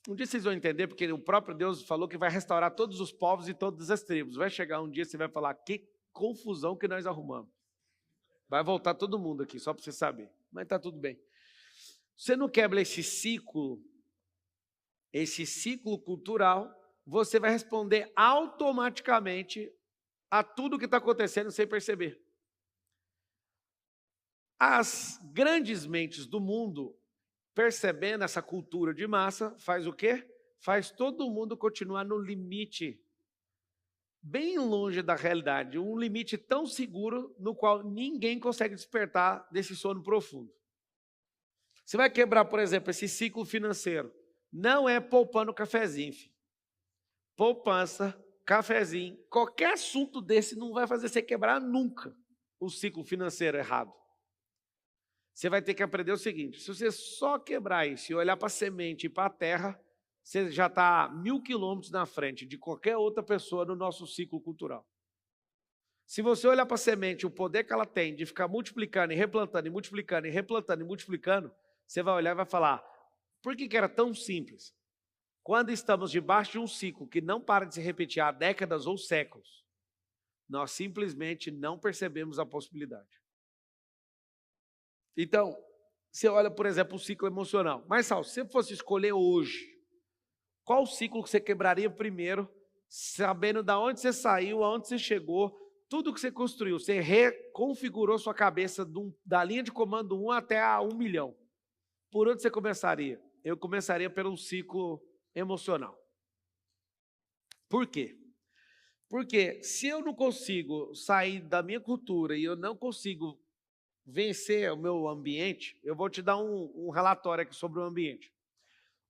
Um dia vocês vão entender, porque o próprio Deus falou que vai restaurar todos os povos e todas as tribos. Vai chegar um dia e você vai falar, que confusão que nós arrumamos. Vai voltar todo mundo aqui, só para você saber. Mas está tudo bem. Você não quebra esse ciclo cultural, você vai responder automaticamente a tudo que está acontecendo sem perceber. As grandes mentes do mundo, percebendo essa cultura de massa, faz o quê? Faz todo mundo continuar no limite, bem longe da realidade, um limite tão seguro no qual ninguém consegue despertar desse sono profundo. Você vai quebrar, por exemplo, esse ciclo financeiro. Não é poupando cafezinho, filho. Poupança, cafezinho, qualquer assunto desse não vai fazer você quebrar nunca o ciclo financeiro errado. Você vai ter que aprender o seguinte, se você só quebrar isso e olhar para a semente e para a terra, você já está 1000 quilômetros na frente de qualquer outra pessoa no nosso ciclo cultural. Se você olhar para a semente, o poder que ela tem de ficar multiplicando e replantando e multiplicando e replantando e multiplicando, você vai olhar e vai falar, por que era tão simples? Quando estamos debaixo de um ciclo que não para de se repetir há décadas ou séculos, nós simplesmente não percebemos a possibilidade. Então, você olha, por exemplo, o ciclo emocional. Marçal, se você fosse escolher hoje, qual ciclo que você quebraria primeiro, sabendo de onde você saiu, aonde você chegou, tudo que você construiu, você reconfigurou sua cabeça da linha de comando 1 até a 1 milhão. Por onde você começaria? Eu começaria pelo ciclo emocional. Por quê? Porque se eu não consigo sair da minha cultura e eu não consigo vencer o meu ambiente, eu vou te dar um relatório aqui sobre o ambiente.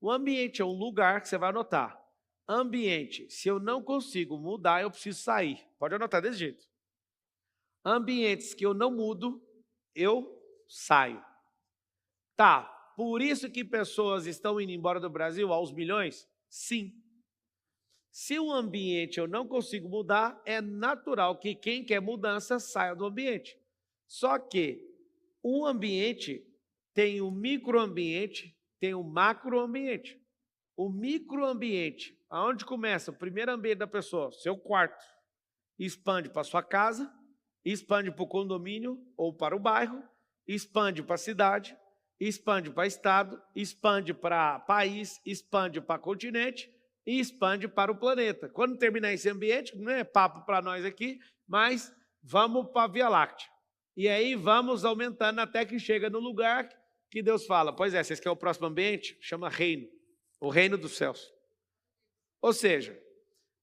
O ambiente é um lugar que você vai anotar. Ambiente, se eu não consigo mudar, eu preciso sair. Pode anotar desse jeito. Ambientes que eu não mudo, eu saio. Tá, por isso que pessoas estão indo embora do Brasil aos milhões? Sim. Se o ambiente eu não consigo mudar, é natural que quem quer mudança saia do ambiente. Só que o ambiente tem o microambiente, tem o macroambiente. O microambiente, aonde começa o primeiro ambiente da pessoa? Seu quarto. Expande para sua casa, expande para o condomínio ou para o bairro, expande para a cidade, expande para estado, expande para país, expande para continente e expande para o planeta. Quando terminar esse ambiente, não é papo para nós aqui, mas vamos para a Via Láctea. E aí vamos aumentando até que chega no lugar que Deus fala, pois é, vocês querem o próximo ambiente? Chama reino, o reino dos céus. Ou seja,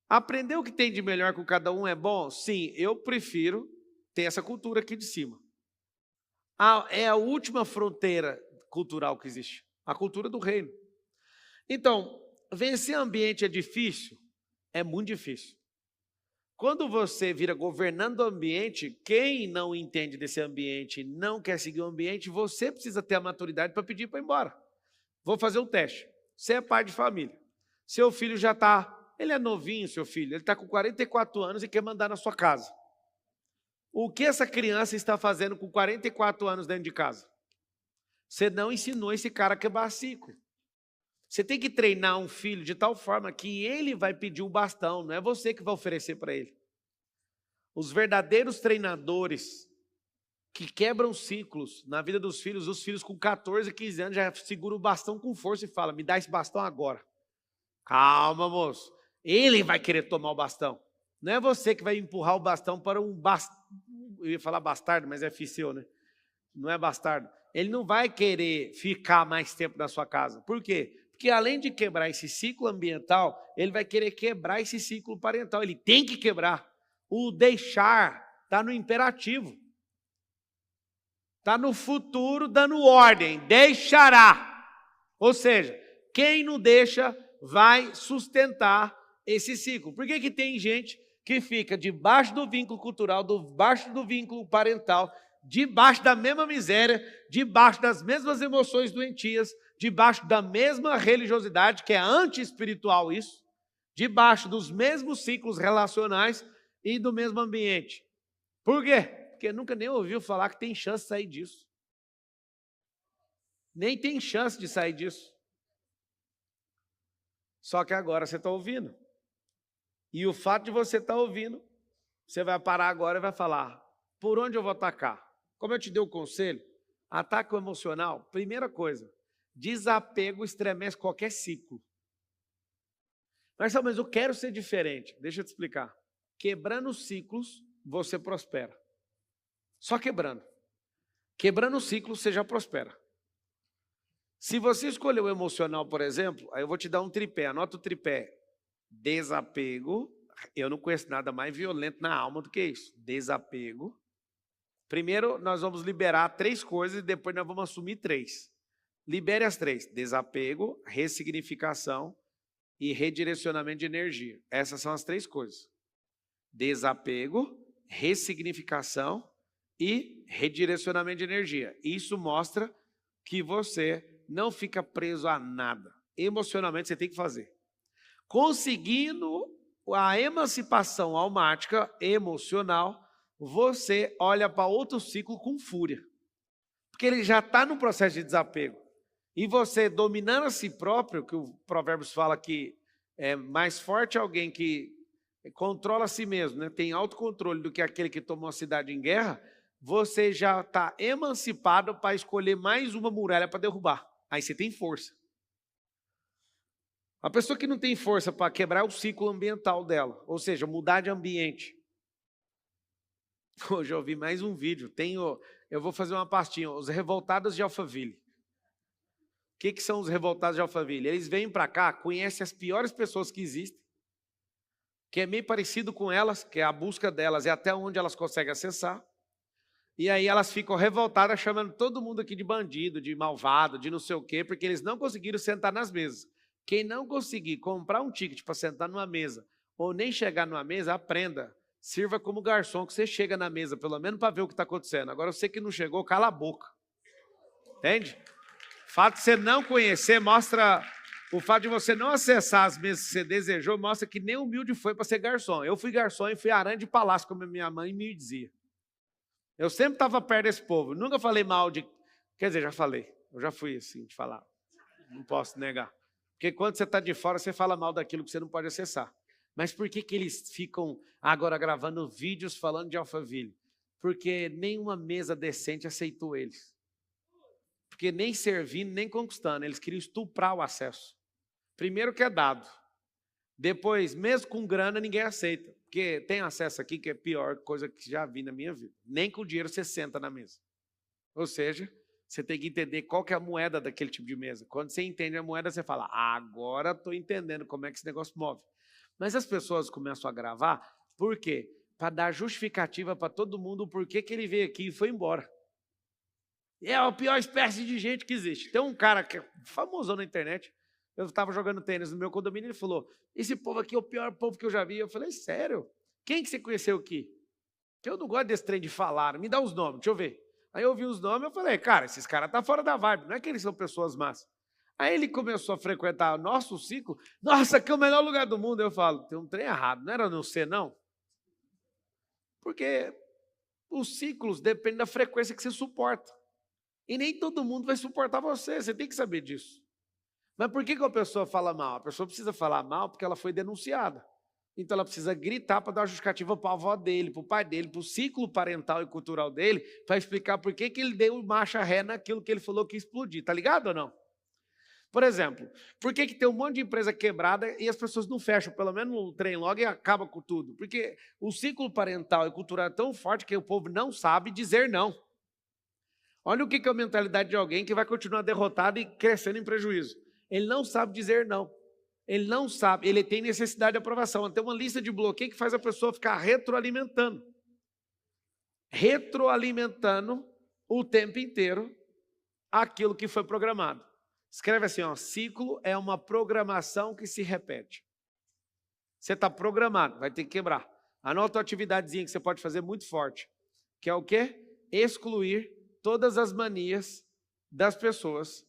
aprender o que tem de melhor com cada um é bom? Sim, eu prefiro ter essa cultura aqui de cima. É a última fronteira cultural que existe, a cultura do reino. Então, vencer ambiente é difícil? É muito difícil. Quando você vira governando o ambiente, quem não entende desse ambiente, não quer seguir o ambiente, você precisa ter a maturidade para pedir para ir embora. Vou fazer um teste. Você é pai de família. Seu filho já está, ele é novinho, seu filho, ele está com 44 anos e quer mandar na sua casa. O que essa criança está fazendo com 44 anos dentro de casa? Você não ensinou esse cara a quebrar ciclo. Você tem que treinar um filho de tal forma que ele vai pedir o bastão, não é você que vai oferecer para ele. Os verdadeiros treinadores que quebram ciclos na vida dos filhos, os filhos com 14, 15 anos já seguram o bastão com força e falam, me dá esse bastão agora. Calma, moço. Ele vai querer tomar o bastão. Não é você que vai empurrar o bastão para um eu ia falar bastardo, mas é fiseu, né? Não é bastardo. Ele não vai querer ficar mais tempo na sua casa. Por quê? Porque além de quebrar esse ciclo ambiental, ele vai querer quebrar esse ciclo parental. Ele tem que quebrar. O deixar está no imperativo. Está no futuro dando ordem. Deixará. Ou seja, quem não deixa vai sustentar esse ciclo. Por que tem gente que fica debaixo do vínculo cultural, debaixo do vínculo parental, debaixo da mesma miséria, debaixo das mesmas emoções doentias, debaixo da mesma religiosidade, que é anti-espiritual isso, debaixo dos mesmos ciclos relacionais e do mesmo ambiente. Por quê? Porque nunca nem ouviu falar que tem chance de sair disso. Nem tem chance de sair disso. Só que agora você está ouvindo. E o fato de você estar ouvindo, você vai parar agora e vai falar, por onde eu vou atacar? Como eu te dei o conselho, ataque o emocional, primeira coisa, desapego estremece qualquer ciclo. Marcelo, mas eu quero ser diferente. Deixa eu te explicar. Quebrando ciclos, você prospera. Só quebrando. Quebrando ciclos, você já prospera. Se você escolher o emocional, por exemplo, aí eu vou te dar um tripé, anota o tripé. Desapego, eu não conheço nada mais violento na alma do que isso. Desapego. Primeiro, nós vamos liberar 3 coisas e depois nós vamos assumir 3. Libere as 3. Desapego, ressignificação e redirecionamento de energia. Essas são as 3 coisas. Desapego, ressignificação e redirecionamento de energia. Isso mostra que você não fica preso a nada. Emocionalmente você tem que fazer. Conseguindo a emancipação almática, emocional, você olha para outro ciclo com fúria. Porque ele já está no processo de desapego. E você, dominando a si próprio, que o Provérbios fala que é mais forte alguém que controla a si mesmo, né? Tem autocontrole do que aquele que tomou a cidade em guerra, você já está emancipado para escolher mais uma muralha para derrubar. Aí você tem força. A pessoa que não tem força para quebrar o ciclo ambiental dela, ou seja, mudar de ambiente. Hoje eu vi mais um vídeo, eu vou fazer uma pastinha, os revoltados de Alphaville. O que são os revoltados de Alphaville? Eles vêm para cá, conhecem as piores pessoas que existem, que é meio parecido com elas, que é a busca delas, é até onde elas conseguem acessar. E aí elas ficam revoltadas, chamando todo mundo aqui de bandido, de malvado, de não sei o quê, porque eles não conseguiram sentar nas mesas. Quem não conseguir comprar um ticket para sentar numa mesa, ou nem chegar numa mesa, aprenda. Sirva como garçom, que você chega na mesa, pelo menos para ver o que está acontecendo. Agora, você que não chegou, cala a boca. Entende? O fato de você não conhecer mostra... O fato de você não acessar as mesas que você desejou mostra que nem humilde foi para ser garçom. Eu fui garçom e fui aranha de palácio, como a minha mãe me dizia. Eu sempre estava perto desse povo. Nunca falei mal de... Quer dizer, já falei. Eu já fui assim, de falar. Não posso negar. Porque quando você está de fora, você fala mal daquilo que você não pode acessar. Mas por que eles ficam agora gravando vídeos falando de Alphaville? Porque nenhuma mesa decente aceitou eles. Porque nem servindo, nem conquistando. Eles queriam estuprar o acesso. Primeiro que é dado. Depois, mesmo com grana, ninguém aceita. Porque tem acesso aqui que é a pior coisa que já vi na minha vida. Nem com dinheiro você senta na mesa. Ou seja, você tem que entender qual que é a moeda daquele tipo de mesa. Quando você entende a moeda, você fala, agora estou entendendo como é que esse negócio move. Mas as pessoas começam a gravar, por quê? Para dar justificativa para todo mundo o porquê que ele veio aqui e foi embora. É a pior espécie de gente que existe. Tem um cara que é famosão na internet, eu estava jogando tênis no meu condomínio e ele falou, esse povo aqui é o pior povo que eu já vi. Eu falei, sério? Quem que você conheceu aqui? Que eu não gosto desse trem de falar, me dá os nomes, deixa eu ver. Aí eu ouvi os nomes e falei, cara, esses caras estão fora da vibe, não é que eles são pessoas más. Aí ele começou a frequentar o nosso ciclo, nossa, aqui é o melhor lugar do mundo. Eu falo, tem um trem errado, não era no C, não? Porque os ciclos dependem da frequência que você suporta. E nem todo mundo vai suportar você, você tem que saber disso. Mas por que a pessoa fala mal? A pessoa precisa falar mal porque ela foi denunciada. Então ela precisa gritar para dar uma justificativa para a avó dele, para o pai dele, para o ciclo parental e cultural dele, para explicar por que ele deu marcha ré naquilo que ele falou que ia explodir. Tá ligado ou não? Por exemplo, por que tem um monte de empresa quebrada e as pessoas não fecham, pelo menos no trem logo, e acaba com tudo? Porque o ciclo parental e cultural é tão forte que o povo não sabe dizer não. Olha o que é a mentalidade de alguém que vai continuar derrotado e crescendo em prejuízo. Ele não sabe dizer não. Ele não sabe, ele tem necessidade de aprovação. Tem uma lista de bloqueio que faz a pessoa ficar retroalimentando. Retroalimentando o tempo inteiro aquilo que foi programado. Escreve assim, ó, ciclo é uma programação que se repete. Você está programado, vai ter que quebrar. Anota uma atividadezinha que você pode fazer muito forte, que é o quê? Excluir todas as manias das pessoas.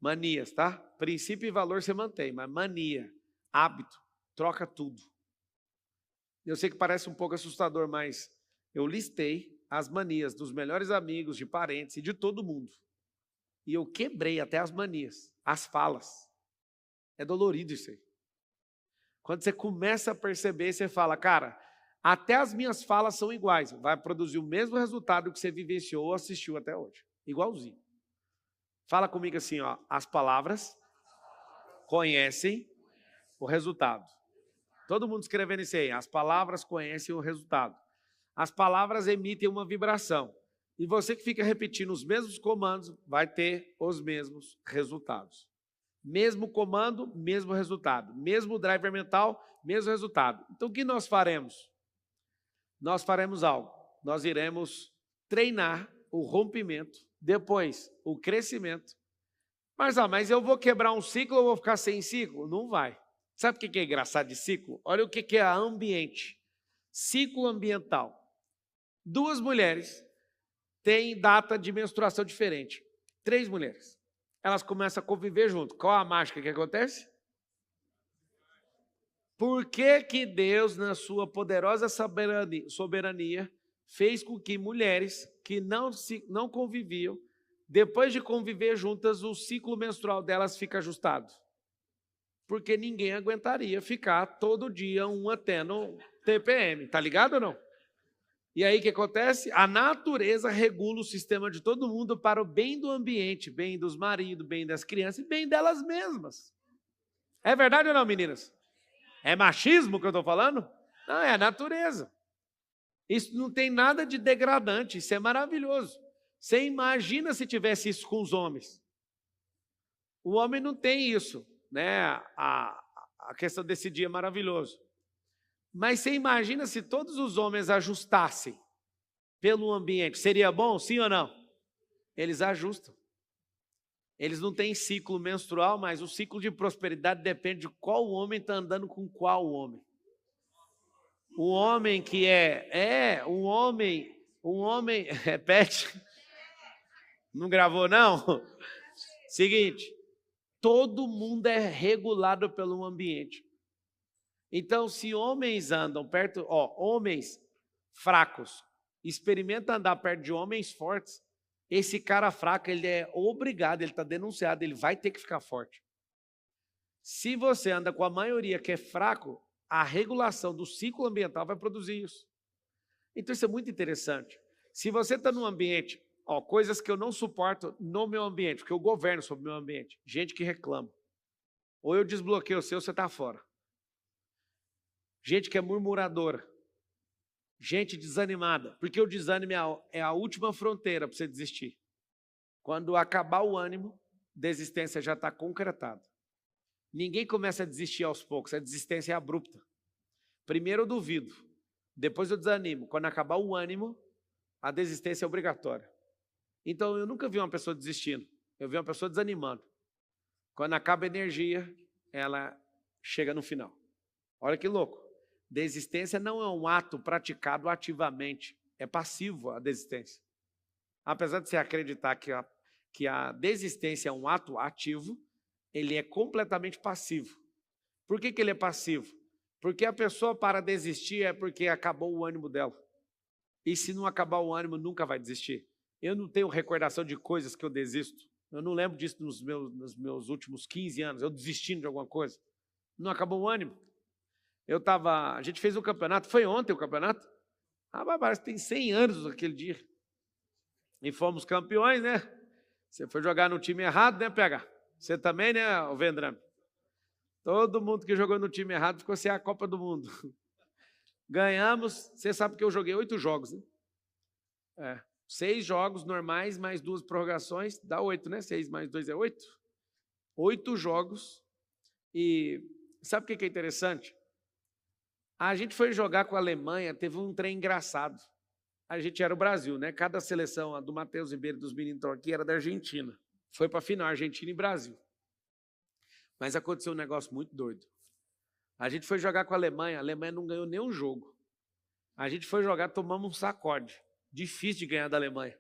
Manias, tá? Princípio e valor você mantém, mas mania, hábito, troca tudo. Eu sei que parece um pouco assustador, mas eu listei as manias dos melhores amigos, de parentes e de todo mundo. E eu quebrei até as manias, as falas. É dolorido isso aí. Quando você começa a perceber, você fala, cara, até as minhas falas são iguais. Vai produzir o mesmo resultado que você vivenciou ou assistiu até hoje. Igualzinho. Fala comigo assim, ó, as palavras conhecem o resultado. Todo mundo escrevendo isso aí. As palavras conhecem o resultado. As palavras emitem uma vibração. E você que fica repetindo os mesmos comandos, vai ter os mesmos resultados. Mesmo comando, mesmo resultado. Mesmo driver mental, mesmo resultado. Então, o que nós faremos? Nós faremos algo. Nós iremos treinar o rompimento, depois o crescimento. Mas eu vou quebrar um ciclo ou vou ficar sem ciclo? Não vai. Sabe o que é engraçado de ciclo? Olha o que é ambiente. Ciclo ambiental. 2 mulheres têm data de menstruação diferente. 3 mulheres. Elas começam a conviver junto. Qual a mágica que acontece? Por que Deus, na sua poderosa soberania, fez com que mulheres que não conviviam, depois de conviver juntas, o ciclo menstrual delas fica ajustado? Porque ninguém aguentaria ficar todo dia uma tendo TPM, tá ligado ou não? E aí o que acontece? A natureza regula o sistema de todo mundo para o bem do ambiente, bem dos maridos, bem das crianças e bem delas mesmas. É verdade ou não, meninas? É machismo que eu estou falando? Não, é a natureza. Isso não tem nada de degradante, isso é maravilhoso. Você imagina se tivesse isso com os homens. O homem não tem isso, né? A questão desse dia é maravilhoso. Mas você imagina se todos os homens ajustassem pelo ambiente, seria bom, sim ou não? Eles ajustam. Eles não têm ciclo menstrual, mas o ciclo de prosperidade depende de qual homem está andando com qual homem. O homem que um homem, repete. Não gravou, não? Seguinte, todo mundo é regulado pelo ambiente. Então, se homens andam perto, homens fracos, experimenta andar perto de homens fortes, esse cara fraco, ele é obrigado, ele está denunciado, ele vai ter que ficar forte. Se você anda com a maioria que é fraco, a regulação do ciclo ambiental vai produzir isso. Então, isso é muito interessante. Se você está num ambiente, coisas que eu não suporto no meu ambiente, porque eu governo sobre o meu ambiente, gente que reclama. Ou eu desbloqueio o seu, você está fora. Gente que é murmuradora. Gente desanimada. Porque o desânimo é a última fronteira para você desistir. Quando acabar o ânimo, desistência já está concretada. Ninguém começa a desistir aos poucos, a desistência é abrupta. Primeiro eu duvido, depois eu desanimo. Quando acabar o ânimo, a desistência é obrigatória. Então eu nunca vi uma pessoa desistindo, eu vi uma pessoa desanimando. Quando acaba a energia, ela chega no final. Olha que louco. Desistência não é um ato praticado ativamente, é passivo a desistência. Apesar de você acreditar que a desistência é um ato ativo, ele é completamente passivo. Por que ele é passivo? Porque a pessoa para desistir é porque acabou o ânimo dela. E se não acabar o ânimo, nunca vai desistir. Eu não tenho recordação de coisas que eu desisto. Eu não lembro disso nos meus últimos 15 anos, eu desistindo de alguma coisa. Não acabou o ânimo. A gente fez um campeonato, foi ontem o campeonato? Parece que tem 100 anos aquele dia. E fomos campeões, né? Você foi jogar no time errado, né, PH? Você também, né, Vendrame? Todo mundo que jogou no time errado ficou sem a Copa do Mundo. Ganhamos, você sabe que eu joguei 8 jogos, né? 6 jogos normais, mais 2 prorrogações, dá 8, né? 6 mais 2 é 8. 8 jogos. E sabe o que é interessante? A gente foi jogar com a Alemanha, teve um trem engraçado. A gente era o Brasil, né? Cada seleção, a do Matheus Ribeiro, dos meninos estão aqui, era da Argentina. Foi para a final, Argentina e Brasil. Mas aconteceu um negócio muito doido. A gente foi jogar com a Alemanha não ganhou nenhum jogo. A gente foi jogar, tomamos um sacode. Difícil de ganhar da Alemanha.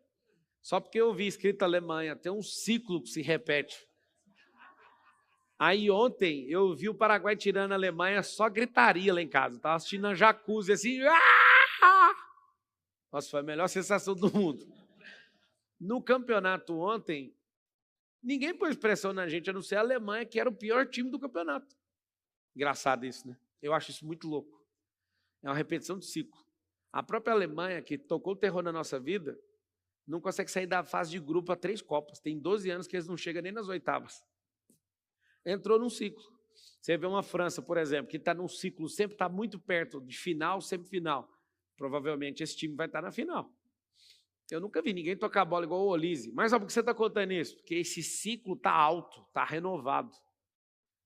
Só porque eu vi escrito Alemanha, tem um ciclo que se repete. Aí ontem eu vi o Paraguai tirando a Alemanha, só gritaria lá em casa. Estava assistindo a jacuzzi assim. Nossa, foi a melhor sensação do mundo. No campeonato ontem, ninguém pôs pressão na gente, a não ser a Alemanha, que era o pior time do campeonato. Engraçado isso, né? Eu acho isso muito louco. É uma repetição de ciclo. A própria Alemanha, que tocou o terror na nossa vida, não consegue sair da fase de grupo a 3 Copas. Tem 12 anos que eles não chegam nem nas oitavas. Entrou num ciclo. Você vê uma França, por exemplo, que está num ciclo, sempre está muito perto de final, semifinal. Provavelmente esse time vai estar na final. Eu nunca vi ninguém tocar a bola igual o Olise. Mas sabe por que você está contando isso? Porque esse ciclo está alto, está renovado.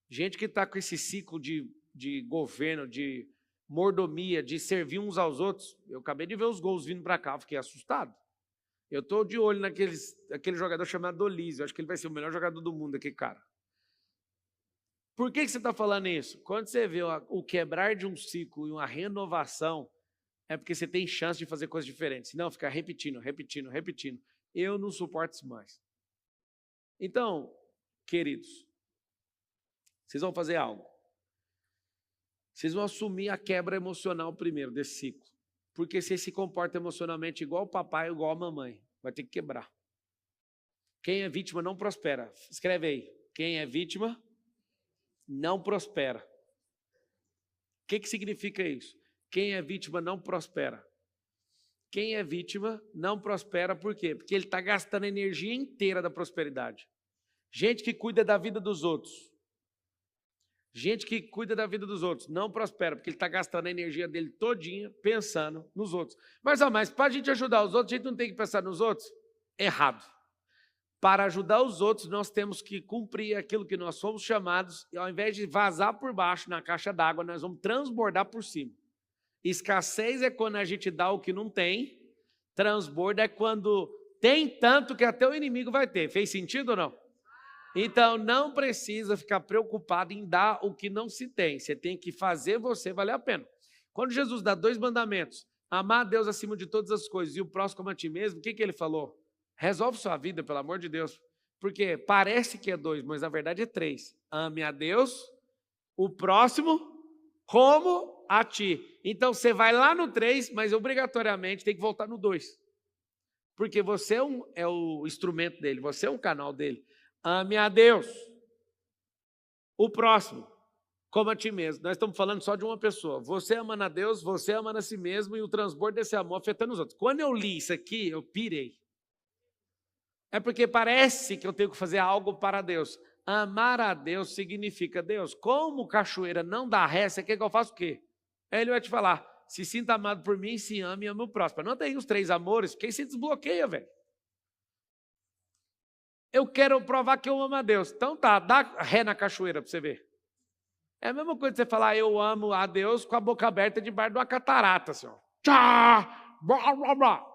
Gente que está com esse ciclo de governo, de mordomia, de servir uns aos outros. Eu acabei de ver os gols vindo para cá, fiquei assustado. Eu estou de olho naquele jogador chamado Olise. Eu acho que ele vai ser o melhor jogador do mundo, aquele cara. Por que você está falando isso? Quando você vê o quebrar de um ciclo e uma renovação, é porque você tem chance de fazer coisas diferentes. Senão, ficar repetindo. Eu não suporto isso mais. Então, queridos, vocês vão fazer algo. Vocês vão assumir a quebra emocional primeiro desse ciclo. Porque você se comporta emocionalmente igual o papai, igual a mamãe. Vai ter que quebrar. Quem é vítima não prospera. Escreve aí. Quem é vítima não prospera. O que significa isso? Quem é vítima não prospera. Quem é vítima não prospera por quê? Porque ele está gastando a energia inteira da prosperidade. Gente que cuida da vida dos outros. Gente que cuida da vida dos outros não prospera, porque ele está gastando a energia dele todinha pensando nos outros. Mas para a gente ajudar os outros, a gente não tem que pensar nos outros? Errado. Para ajudar os outros, nós temos que cumprir aquilo que nós fomos chamados, e ao invés de vazar por baixo na caixa d'água, nós vamos transbordar por cima. Escassez é quando a gente dá o que não tem, transbordo é quando tem tanto que até o inimigo vai ter. Fez sentido ou não? Então, não precisa ficar preocupado em dar o que não se tem. Você tem que fazer você valer a pena. Quando Jesus dá 2 mandamentos, amar a Deus acima de todas as coisas e o próximo como a ti mesmo, o que ele falou? Resolve sua vida, pelo amor de Deus. Porque parece que é 2, mas na verdade é 3. Ame a Deus, o próximo, como a ti. Então você vai lá no 3, mas obrigatoriamente tem que voltar no 2. Porque você é o instrumento dele, você é um canal dele. Ame a Deus, o próximo, como a ti mesmo. Nós estamos falando só de uma pessoa. Você amando a Deus, você amando a si mesmo e o transbordo desse amor afetando os outros. Quando eu li isso aqui, eu pirei. É porque parece que eu tenho que fazer algo para Deus. Amar a Deus significa, Deus, como cachoeira não dá ré, você quer que eu faça o quê? Aí ele vai te falar, se sinta amado por mim, se ame e ame o próximo. Não tem os 3 amores, quem se desbloqueia, velho? Eu quero provar que eu amo a Deus. Então tá, dá ré na cachoeira para você ver. É a mesma coisa que você falar, eu amo a Deus com a boca aberta debaixo de uma catarata, assim, ó. Tchá, blá, blá, blá.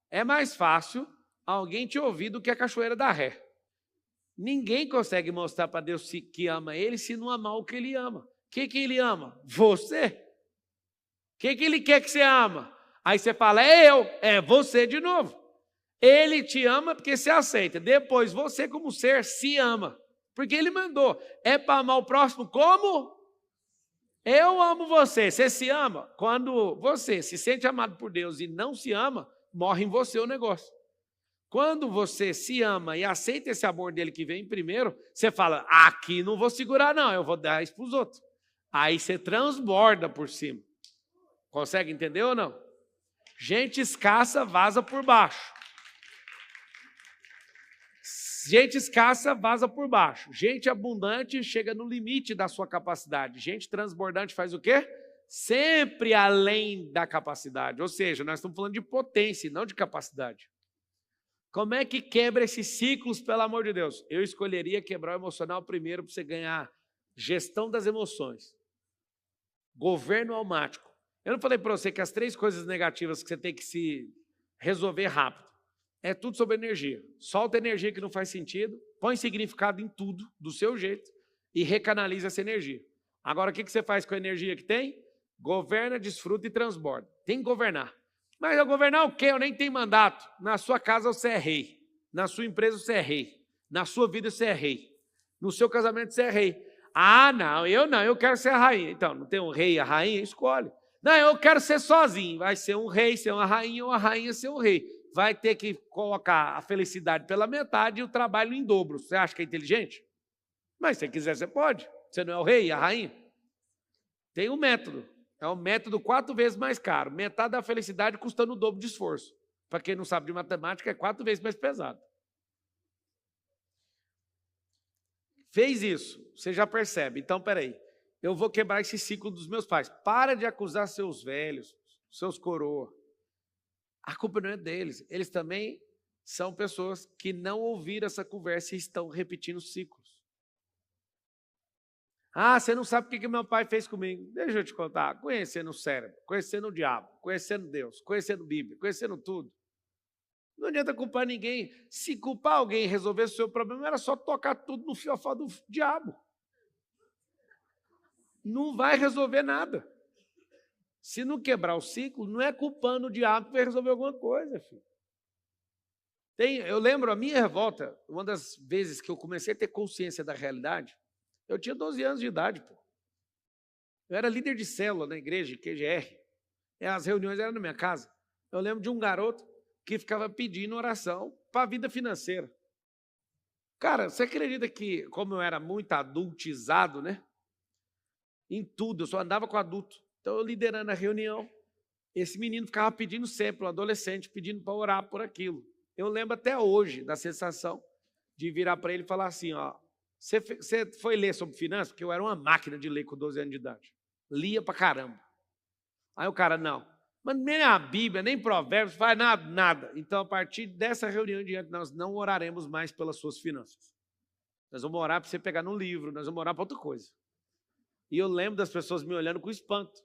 É mais fácil alguém te ouvir do que a cachoeira da ré. Ninguém consegue mostrar para Deus que ama ele se não amar o que ele ama. O que ele ama? Você. O que ele quer que você ama? Aí você fala, é eu, é você de novo. Ele te ama porque você aceita. Depois você como ser se ama. Porque ele mandou. É para amar o próximo como? Eu amo você. Você se ama? Quando você se sente amado por Deus e não se ama, morre em você o negócio. Quando você se ama e aceita esse amor dele que vem primeiro, você fala, aqui não vou segurar não, eu vou dar isso para os outros. Aí você transborda por cima. Consegue entender ou não? Gente escassa vaza por baixo. Gente escassa vaza por baixo. Gente abundante chega no limite da sua capacidade. Gente transbordante faz o quê? Sempre além da capacidade. Ou seja, nós estamos falando de potência e não de capacidade. Como é que quebra esses ciclos, pelo amor de Deus? Eu escolheria quebrar o emocional primeiro para você ganhar gestão das emoções. Governo almático. Eu não falei para você que as 3 coisas negativas que você tem que se resolver rápido. É tudo sobre energia. Solta energia que não faz sentido, põe significado em tudo, do seu jeito, e recanaliza essa energia. Agora, o que você faz com a energia que tem? Governa, desfruta e transborda. Tem que governar. Mas eu governar o quê? Eu nem tenho mandato. Na sua casa você é rei. Na sua empresa você é rei. Na sua vida você é rei. No seu casamento você é rei. Ah, não, eu quero ser a rainha. Então, não tem um rei e a rainha? Escolhe. Não, eu quero ser sozinho. Vai ser um rei, ser uma rainha, ou a rainha ser um rei. Vai ter que colocar a felicidade pela metade e o trabalho em dobro. Você acha que é inteligente? Mas se você quiser, você pode. Você não é o rei e a rainha? Tem um método. É um método 4 vezes mais caro. Metade da felicidade custando o dobro de esforço. Para quem não sabe de matemática, é 4 vezes mais pesado. Fez isso, você já percebe. Então, peraí, eu vou quebrar esse ciclo dos meus pais. Para de acusar seus velhos, seus coroa. A culpa não é deles. Eles também são pessoas que não ouviram essa conversa e estão repetindo ciclos. Ah, você não sabe o que meu pai fez comigo. Deixa eu te contar. Conhecendo o cérebro, conhecendo o diabo, conhecendo Deus, conhecendo Bíblia, conhecendo tudo. Não adianta culpar ninguém. Se culpar alguém e resolver o seu problema, era só tocar tudo no fiofó do diabo. Não vai resolver nada. Se não quebrar o ciclo, não é culpando o diabo que vai resolver alguma coisa, filho. Eu lembro a minha revolta, uma das vezes que eu comecei a ter consciência da realidade, eu tinha 12 anos de idade, pô. Eu era líder de célula na igreja, QGR. As reuniões eram na minha casa. Eu lembro de um garoto que ficava pedindo oração para a vida financeira. Cara, você acredita que, como eu era muito adultizado, né? Em tudo, eu só andava com adulto. Então, eu liderando a reunião, esse menino ficava pedindo sempre, um adolescente, pedindo para orar por aquilo. Eu lembro até hoje da sensação de virar para ele e falar assim, ó, você foi ler sobre finanças? Porque eu era uma máquina de ler com 12 anos de idade. Lia pra caramba. Aí o cara, não. Mas nem a Bíblia, nem Provérbios, faz nada. Então, a partir dessa reunião em diante, nós não oraremos mais pelas suas finanças. Nós vamos orar para você pegar no livro, nós vamos orar para outra coisa. E eu lembro das pessoas me olhando com espanto.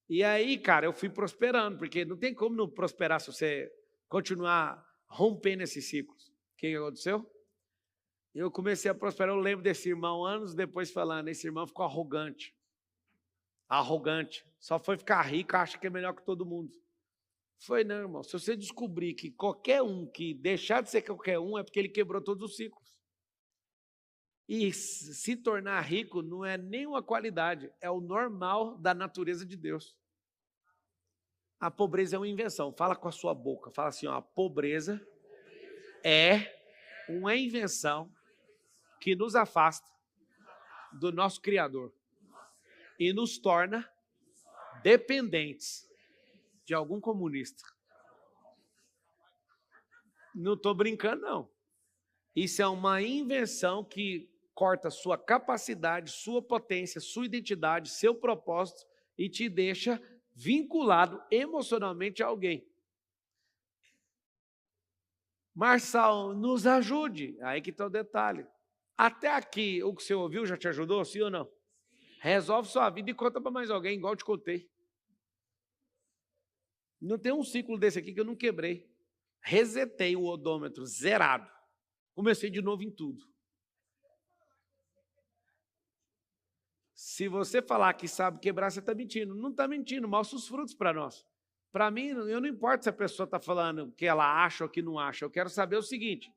E aí, cara, eu fui prosperando, porque não tem como não prosperar se você continuar rompendo esses ciclos. O que aconteceu? Eu comecei a prosperar, eu lembro desse irmão anos depois falando, esse irmão ficou arrogante. Arrogante. Só foi ficar rico, acha que é melhor que todo mundo. Foi, não, irmão. Se você descobrir que qualquer um que deixar de ser qualquer um é porque ele quebrou todos os ciclos. E se tornar rico não é nenhuma qualidade, é o normal da natureza de Deus. A pobreza é uma invenção. Fala com a sua boca. Fala assim, ó, a pobreza é uma invenção que nos afasta do nosso Criador e nos torna dependentes de algum comunista. Não estou brincando, não. Isso é uma invenção que corta sua capacidade, sua potência, sua identidade, seu propósito e te deixa vinculado emocionalmente a alguém. Marçal, nos ajude. Aí que está o detalhe. Até aqui, o que você ouviu já te ajudou, sim ou não? Resolve sua vida e conta para mais alguém, igual eu te contei. Não tem um ciclo desse aqui que eu não quebrei. Resetei o odômetro, zerado. Comecei de novo em tudo. Se você falar que sabe quebrar, você está mentindo. Não está mentindo, mostra os frutos para nós. Para mim, eu não importa se a pessoa está falando que ela acha ou que não acha. Eu quero saber o seguinte.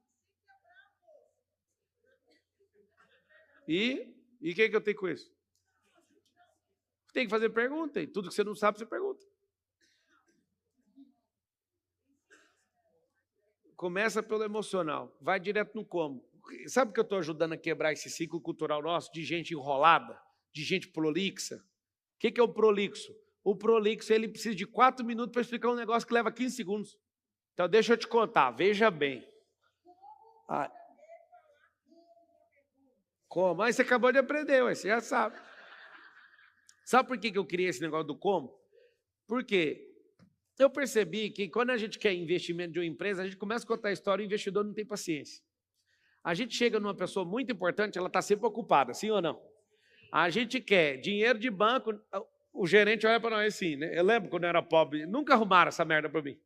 E o que eu tenho com isso? Tem que fazer pergunta. E tudo que você não sabe, você pergunta. Começa pelo emocional, vai direto no como. Sabe que eu estou ajudando a quebrar esse ciclo cultural nosso de gente enrolada, de gente prolixa? O que é o prolixo? O prolixo, ele precisa de 4 minutos para explicar um negócio que leva 15 segundos. Então, deixa eu te contar, veja bem. Como? Mas você acabou de aprender, você já sabe. Sabe por que eu criei esse negócio do como? Porque eu percebi que quando a gente quer investimento de uma empresa, a gente começa a contar a história e o investidor não tem paciência. A gente chega numa pessoa muito importante, ela está sempre ocupada, sim ou não? A gente quer dinheiro de banco, o gerente olha para nós assim, né? Eu lembro quando eu era pobre, nunca arrumaram essa merda para mim.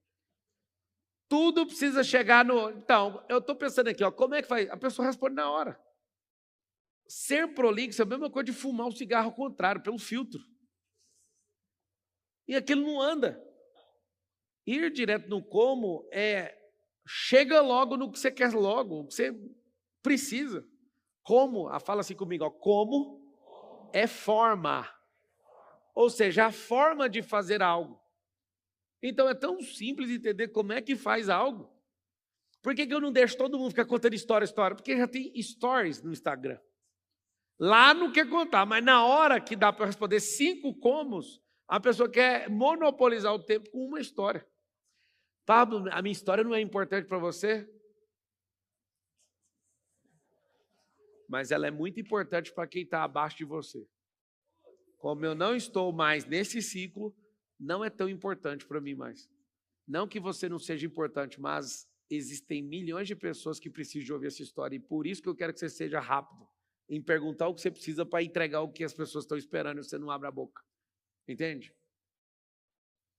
Tudo precisa chegar no... Então, eu estou pensando aqui, ó, como é que faz? A pessoa responde na hora. Ser prolixo é a mesma coisa de fumar um cigarro ao contrário, pelo filtro. E aquilo não anda. Ir direto no como chega logo no que você quer logo, o que você precisa. Como, fala assim comigo, ó, como é forma. Ou seja, a forma de fazer algo. Então é tão simples entender como é que faz algo. Por que eu não deixo todo mundo ficar contando história? Porque já tem stories no Instagram. Lá não quer contar, mas na hora que dá para responder 5 comos, a pessoa quer monopolizar o tempo com uma história. Pablo, a minha história não é importante para você? Mas ela é muito importante para quem está abaixo de você. Como eu não estou mais nesse ciclo, não é tão importante para mim mais. Não que você não seja importante, mas existem milhões de pessoas que precisam de ouvir essa história. E por isso que eu quero que você seja rápido em perguntar o que você precisa para entregar o que as pessoas estão esperando e você não abre a boca. Entende?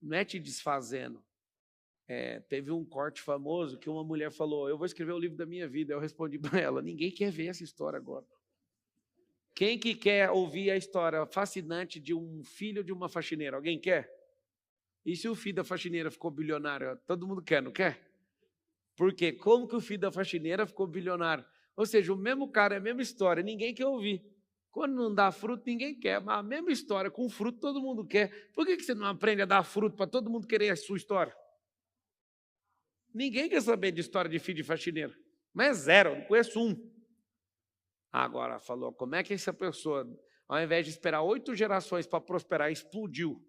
Não é te desfazendo. Teve um corte famoso que uma mulher falou, eu vou escrever o livro da minha vida. Eu respondi para ela, ninguém quer ver essa história agora. Quem que quer ouvir a história fascinante de um filho de uma faxineira? Alguém quer? E se o filho da faxineira ficou bilionário? Todo mundo quer, não quer? Por quê? Como que o filho da faxineira ficou bilionário? Ou seja, o mesmo cara, a mesma história, ninguém quer ouvir. Quando não dá fruto, ninguém quer, mas a mesma história, com fruto, todo mundo quer. Por que você não aprende a dar fruto para todo mundo querer a sua história? Ninguém quer saber de história de filho de faxineiro. Mas é zero, eu não conheço um. Agora, falou, como é que essa pessoa, ao invés de esperar 8 gerações para prosperar, explodiu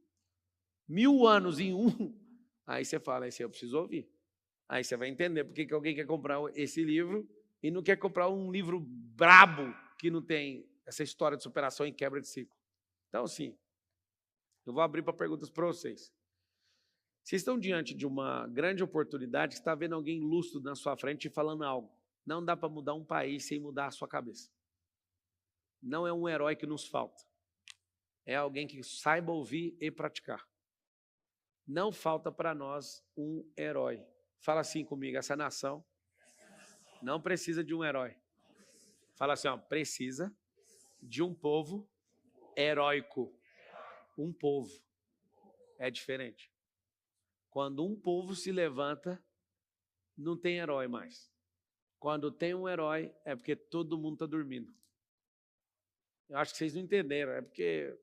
1000 anos em um? Aí você fala, esse eu preciso ouvir. Aí você vai entender por que alguém quer comprar esse livro e não quer comprar um livro brabo que não tem essa história de superação e quebra de ciclo. Então, sim, eu vou abrir para perguntas para vocês. Vocês estão diante de uma grande oportunidade, está vendo alguém lúcido na sua frente falando algo. Não dá para mudar um país sem mudar a sua cabeça. Não é um herói que nos falta. É alguém que saiba ouvir e praticar. Não falta para nós um herói. Fala assim comigo, essa nação não precisa de um herói. Fala assim, ó, precisa de um povo heróico. Um povo. É diferente. Quando um povo se levanta, não tem herói mais. Quando tem um herói, é porque todo mundo está dormindo. Eu acho que vocês não entenderam, é porque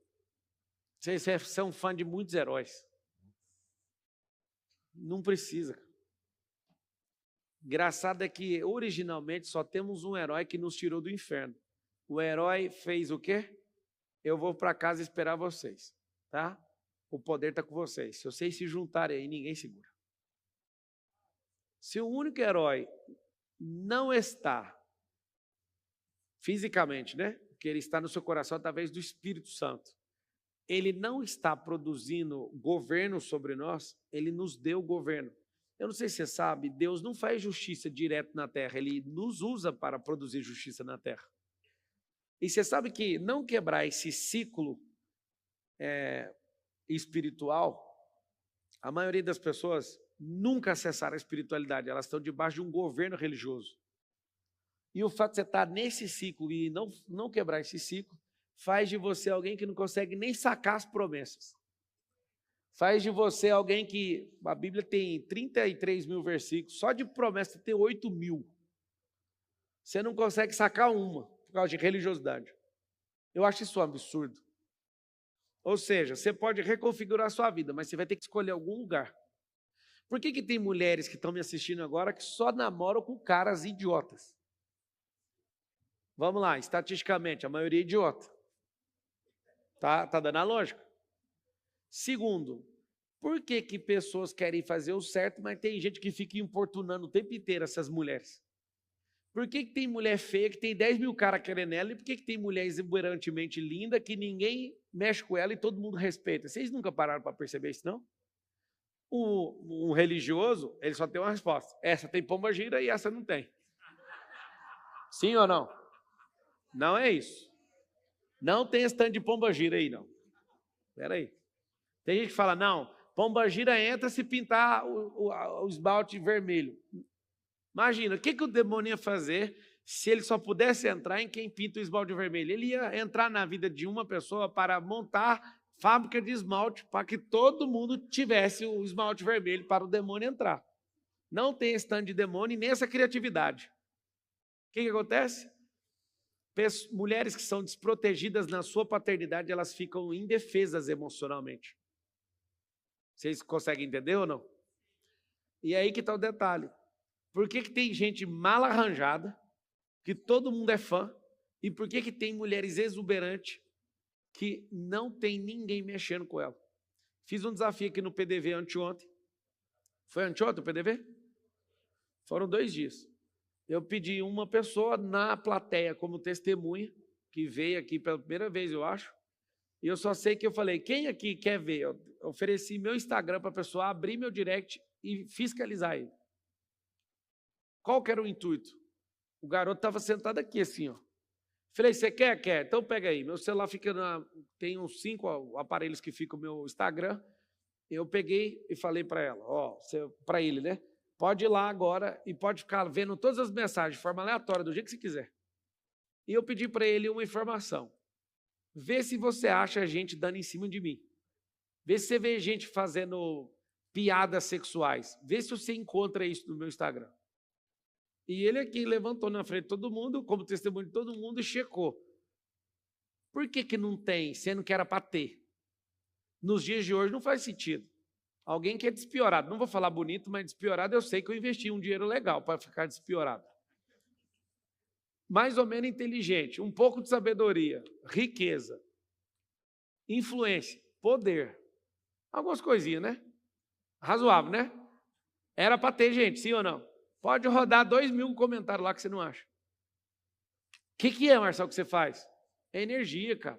vocês são fã de muitos heróis. Não precisa. Engraçado é que, originalmente, só temos um herói que nos tirou do inferno. O herói fez o quê? Eu vou para casa esperar vocês, tá? O poder está com vocês. Se vocês se juntarem aí, ninguém segura. Se o único herói não está fisicamente, né? Porque ele está no seu coração através do Espírito Santo. Ele não está produzindo governo sobre nós, ele nos deu governo. Eu não sei se você sabe, Deus não faz justiça direto na terra, ele nos usa para produzir justiça na terra. E você sabe que não quebrar esse ciclo espiritual, a maioria das pessoas nunca acessaram a espiritualidade, elas estão debaixo de um governo religioso. E o fato de você estar nesse ciclo e não quebrar esse ciclo, faz de você alguém que não consegue nem sacar as promessas. Faz de você alguém que, a Bíblia tem 33 mil versículos, só de promessa tem 8 mil. Você não consegue sacar uma, por causa de religiosidade. Eu acho isso um absurdo. Ou seja, você pode reconfigurar a sua vida, mas você vai ter que escolher algum lugar. Por que tem mulheres que estão me assistindo agora que só namoram com caras idiotas? Vamos lá, estatisticamente, a maioria é idiota. Tá dando a lógica? Segundo, por que pessoas querem fazer o certo, mas tem gente que fica importunando o tempo inteiro essas mulheres? Por que tem mulher feia que tem 10 mil caras querendo ela e por que tem mulher exuberantemente linda que ninguém mexe com ela e todo mundo respeita? Vocês nunca pararam para perceber isso, não? Um religioso, ele só tem uma resposta. Essa tem pomba-gira e essa não tem. Sim ou não? Não é isso. Não tem stand de pomba-gira aí, não. Espera aí. Tem gente que fala, não, pomba-gira entra se pintar o esmalte vermelho. Imagina, o que o demônio ia fazer se ele só pudesse entrar em quem pinta o esmalte vermelho? Ele ia entrar na vida de uma pessoa para montar fábrica de esmalte para que todo mundo tivesse o esmalte vermelho para o demônio entrar. Não tem stand de demônio e nem essa criatividade. O que acontece? Mulheres que são desprotegidas na sua paternidade, elas ficam indefesas emocionalmente. Vocês conseguem entender ou não? E aí que está o detalhe. Por que tem gente mal arranjada, que todo mundo é fã, e por que tem mulheres exuberantes que não tem ninguém mexendo com ela? Fiz um desafio aqui no PDV anteontem. Foi anteontem o PDV? Foram 2 dias. Eu pedi uma pessoa na plateia como testemunha, que veio aqui pela primeira vez, eu acho, e eu só sei que eu falei, quem aqui quer ver? Eu ofereci meu Instagram para a pessoa abrir meu direct e fiscalizar ele. Qual que era o intuito? O garoto estava sentado aqui assim, ó. Falei, você quer? Quer. Então pega aí. Meu celular fica tem uns 5 aparelhos que ficam no meu Instagram. Eu peguei e falei para ela, para ele, né? Pode ir lá agora e pode ficar vendo todas as mensagens de forma aleatória, do jeito que você quiser. E eu pedi para ele uma informação. Vê se você acha gente dando em cima de mim. Vê se você vê gente fazendo piadas sexuais. Vê se você encontra isso no meu Instagram. E ele aqui levantou na frente de todo mundo, como testemunho de todo mundo, e checou. Por que não tem, sendo que era para ter? Nos dias de hoje não faz sentido. Alguém que é despiorado, não vou falar bonito, mas despiorado eu sei que eu investi um dinheiro legal para ficar despiorado. Mais ou menos inteligente, um pouco de sabedoria, riqueza, influência, poder. Algumas coisinhas, né? Razoável, né? Era para ter gente, sim ou não? Pode rodar 2 mil comentários lá que você não acha. O que é, Marcelo, que você faz? É energia, cara.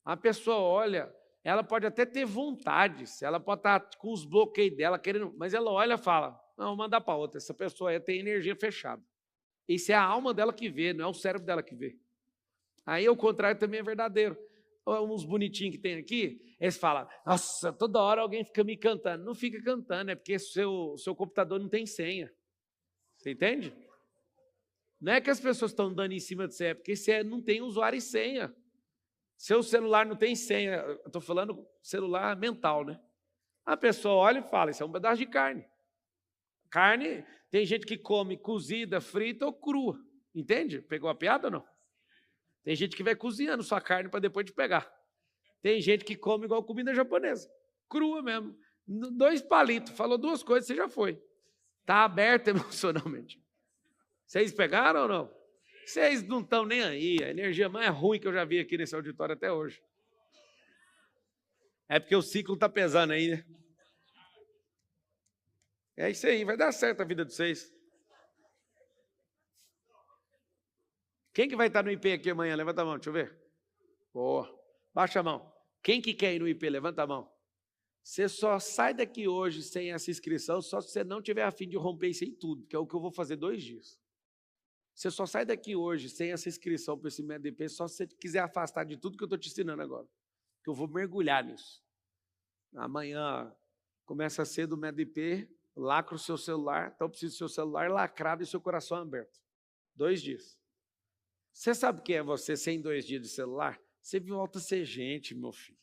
A pessoa olha, ela pode até ter vontades, ela pode estar com os bloqueios dela, querendo, mas ela olha e fala, não, vou mandar para outra, essa pessoa aí tem energia fechada. Isso é a alma dela que vê, não é o cérebro dela que vê. Aí o contrário também é verdadeiro. Uns bonitinhos que tem aqui, eles falam, nossa, toda hora alguém fica me cantando. Não fica cantando, é porque seu computador não tem senha. Você entende? Não é que as pessoas estão dando em cima de você, é porque você não tem usuário e senha. Seu celular não tem senha, eu estou falando celular mental, né? A pessoa olha e fala, isso é um pedaço de carne. Carne, tem gente que come cozida, frita ou crua. Entende? Pegou a piada ou não? Tem gente que vai cozinhando sua carne para depois de pegar. Tem gente que come igual comida japonesa. Crua mesmo. 2 palitos. Falou 2 coisas, você já foi. Está aberto emocionalmente. Vocês pegaram ou não? Vocês não estão nem aí. A energia mais ruim que eu já vi aqui nesse auditório até hoje. É porque o ciclo está pesando aí, né? É isso aí, vai dar certo a vida de vocês. Quem que vai estar no IP aqui amanhã? Levanta a mão, deixa eu ver. Boa. Baixa a mão. Quem que quer ir no IP? Levanta a mão. Você só sai daqui hoje sem essa inscrição só se você não tiver a fim de romper isso aí tudo, que é o que eu vou fazer 2 dias. Você só sai daqui hoje sem essa inscrição para esse MEDP só se você quiser afastar de tudo que eu estou te ensinando agora. Que eu vou mergulhar nisso. Amanhã começa cedo o MEDP, lacra o seu celular, então precisa do seu celular lacrado e seu coração aberto. 2 dias. Você sabe o que é você sem 2 dias de celular? Você volta a ser gente, meu filho.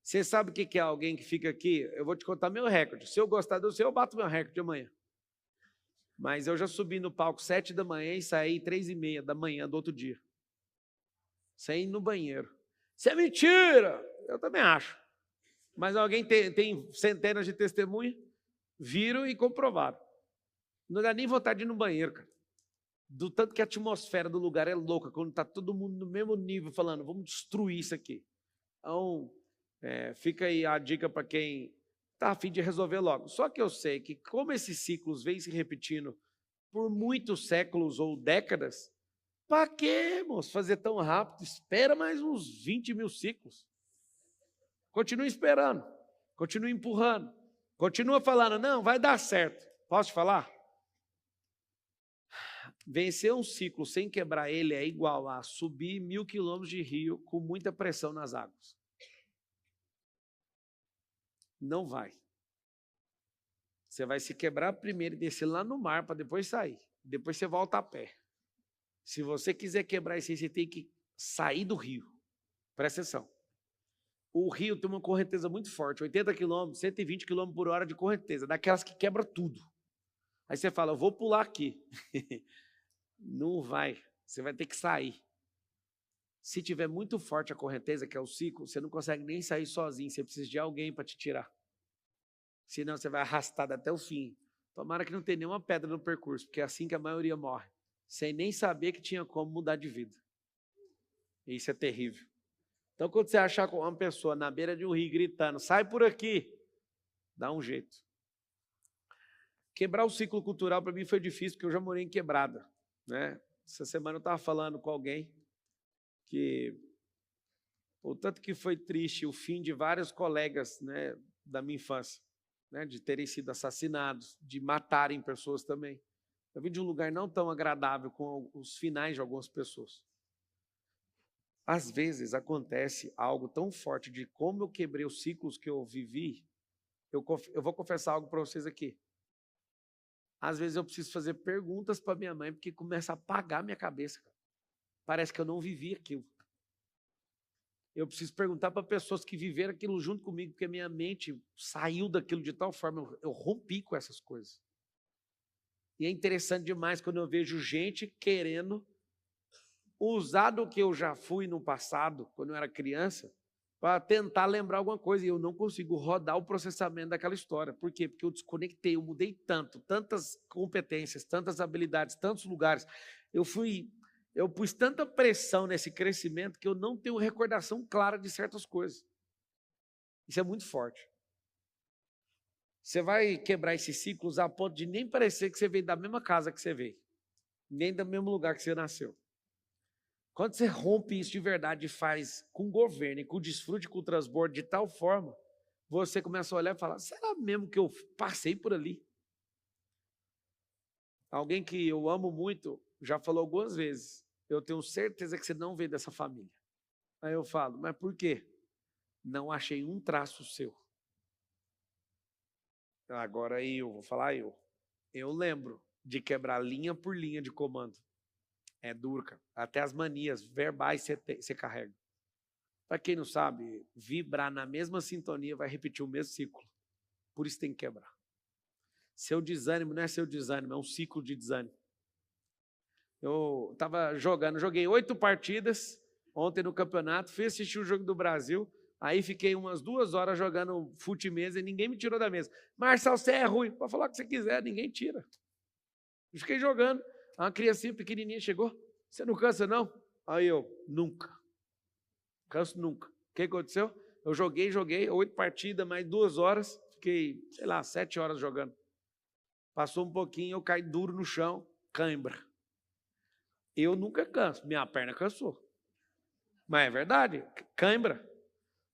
Você sabe o que é alguém que fica aqui? Eu vou te contar meu recorde. Se eu gostar do seu, eu bato meu recorde amanhã. Mas eu já subi no palco 7 da manhã e saí 3h30 da manhã do outro dia. Sem ir no banheiro. Isso é mentira! Eu também acho. Mas alguém tem centenas de testemunhas, viram e comprovaram. Não dá nem vontade de ir no banheiro, cara. Do tanto que a atmosfera do lugar é louca, quando está todo mundo no mesmo nível, falando, vamos destruir isso aqui. Então, fica aí a dica para quem está a fim de resolver logo. Só que eu sei que como esses ciclos vêm se repetindo por muitos séculos ou décadas, para que, moço, fazer tão rápido? Espera mais uns 20 mil ciclos. Continua esperando, continua empurrando, continua falando, não, vai dar certo. Posso te falar? Vencer um ciclo sem quebrar ele é igual a subir 1000 quilômetros de rio com muita pressão nas águas. Não vai. Você vai se quebrar primeiro e descer lá no mar para depois sair. Depois você volta a pé. Se você quiser quebrar isso aí, você tem que sair do rio. Presta atenção. O rio tem uma correnteza muito forte, 80 km, 120 km por hora de correnteza, daquelas que quebra tudo. Aí você fala, eu vou pular aqui. Não vai, você vai ter que sair. Se tiver muito forte a correnteza, que é o ciclo, você não consegue nem sair sozinho, você precisa de alguém para te tirar. Senão você vai arrastado até o fim. Tomara que não tenha nenhuma pedra no percurso, porque é assim que a maioria morre, sem nem saber que tinha como mudar de vida. Isso é terrível. Então, quando você achar uma pessoa na beira de um rio gritando, sai por aqui, dá um jeito. Quebrar o ciclo cultural para mim foi difícil, porque eu já morei em quebrada. Né? Essa semana eu estava falando com alguém que o tanto que foi triste o fim de vários colegas, né, da minha infância, né, de terem sido assassinados, de matarem pessoas também. Eu vim de um lugar não tão agradável com os finais de algumas pessoas. Às vezes acontece algo tão forte de como eu quebrei os ciclos que eu vivi. Eu vou confessar algo para vocês aqui. Às vezes eu preciso fazer perguntas para minha mãe, porque começa a apagar minha cabeça. Parece que eu não vivi aquilo. Eu preciso perguntar para pessoas que viveram aquilo junto comigo, porque minha mente saiu daquilo de tal forma, eu rompi com essas coisas. E é interessante demais quando eu vejo gente querendo usar do que eu já fui no passado, quando eu era criança, para tentar lembrar alguma coisa, e eu não consigo rodar o processamento daquela história. Por quê? Porque eu desconectei, eu mudei tanto, tantas competências, tantas habilidades, tantos lugares. Eu pus tanta pressão nesse crescimento que eu não tenho recordação clara de certas coisas. Isso é muito forte. Você vai quebrar esses ciclos a ponto de nem parecer que você veio da mesma casa que você veio, nem do mesmo lugar que você nasceu. Quando você rompe isso de verdade e faz com o governo e com o desfrute, com o transbordo de tal forma, você começa a olhar e falar, será mesmo que eu passei por ali? Alguém que eu amo muito já falou algumas vezes, eu tenho certeza que você não veio dessa família. Aí eu falo, mas por quê? Não achei um traço seu. Agora vou falar eu. Eu lembro de quebrar linha por linha de comando. É duro, cara. Até as manias verbais você carrega. Para quem não sabe, vibrar na mesma sintonia vai repetir o mesmo ciclo. Por isso tem que quebrar. Seu desânimo não é seu desânimo, é um ciclo de desânimo. Eu estava jogando, joguei 8 partidas ontem no campeonato, fui assistir o jogo do Brasil, aí fiquei umas 2 horas jogando fute-mesa e ninguém me tirou da mesa. Marcelo, você é ruim, pode falar o que você quiser, ninguém tira. Eu fiquei jogando, uma criancinha pequenininha chegou, você não cansa não? Aí eu, nunca, canso nunca. O que aconteceu? Eu joguei 8 partidas, mais 2 horas, fiquei, 7 horas jogando. Passou um pouquinho, eu caí duro no chão, cãibra. Eu nunca canso, minha perna cansou. Mas é verdade, cãibra.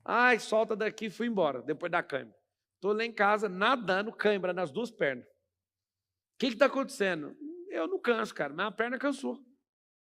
Ai, solta daqui, fui embora, depois da cãibra. Estou lá em casa, nadando, cãibra nas 2 pernas. O que está acontecendo? Eu não canso, cara, minha perna cansou.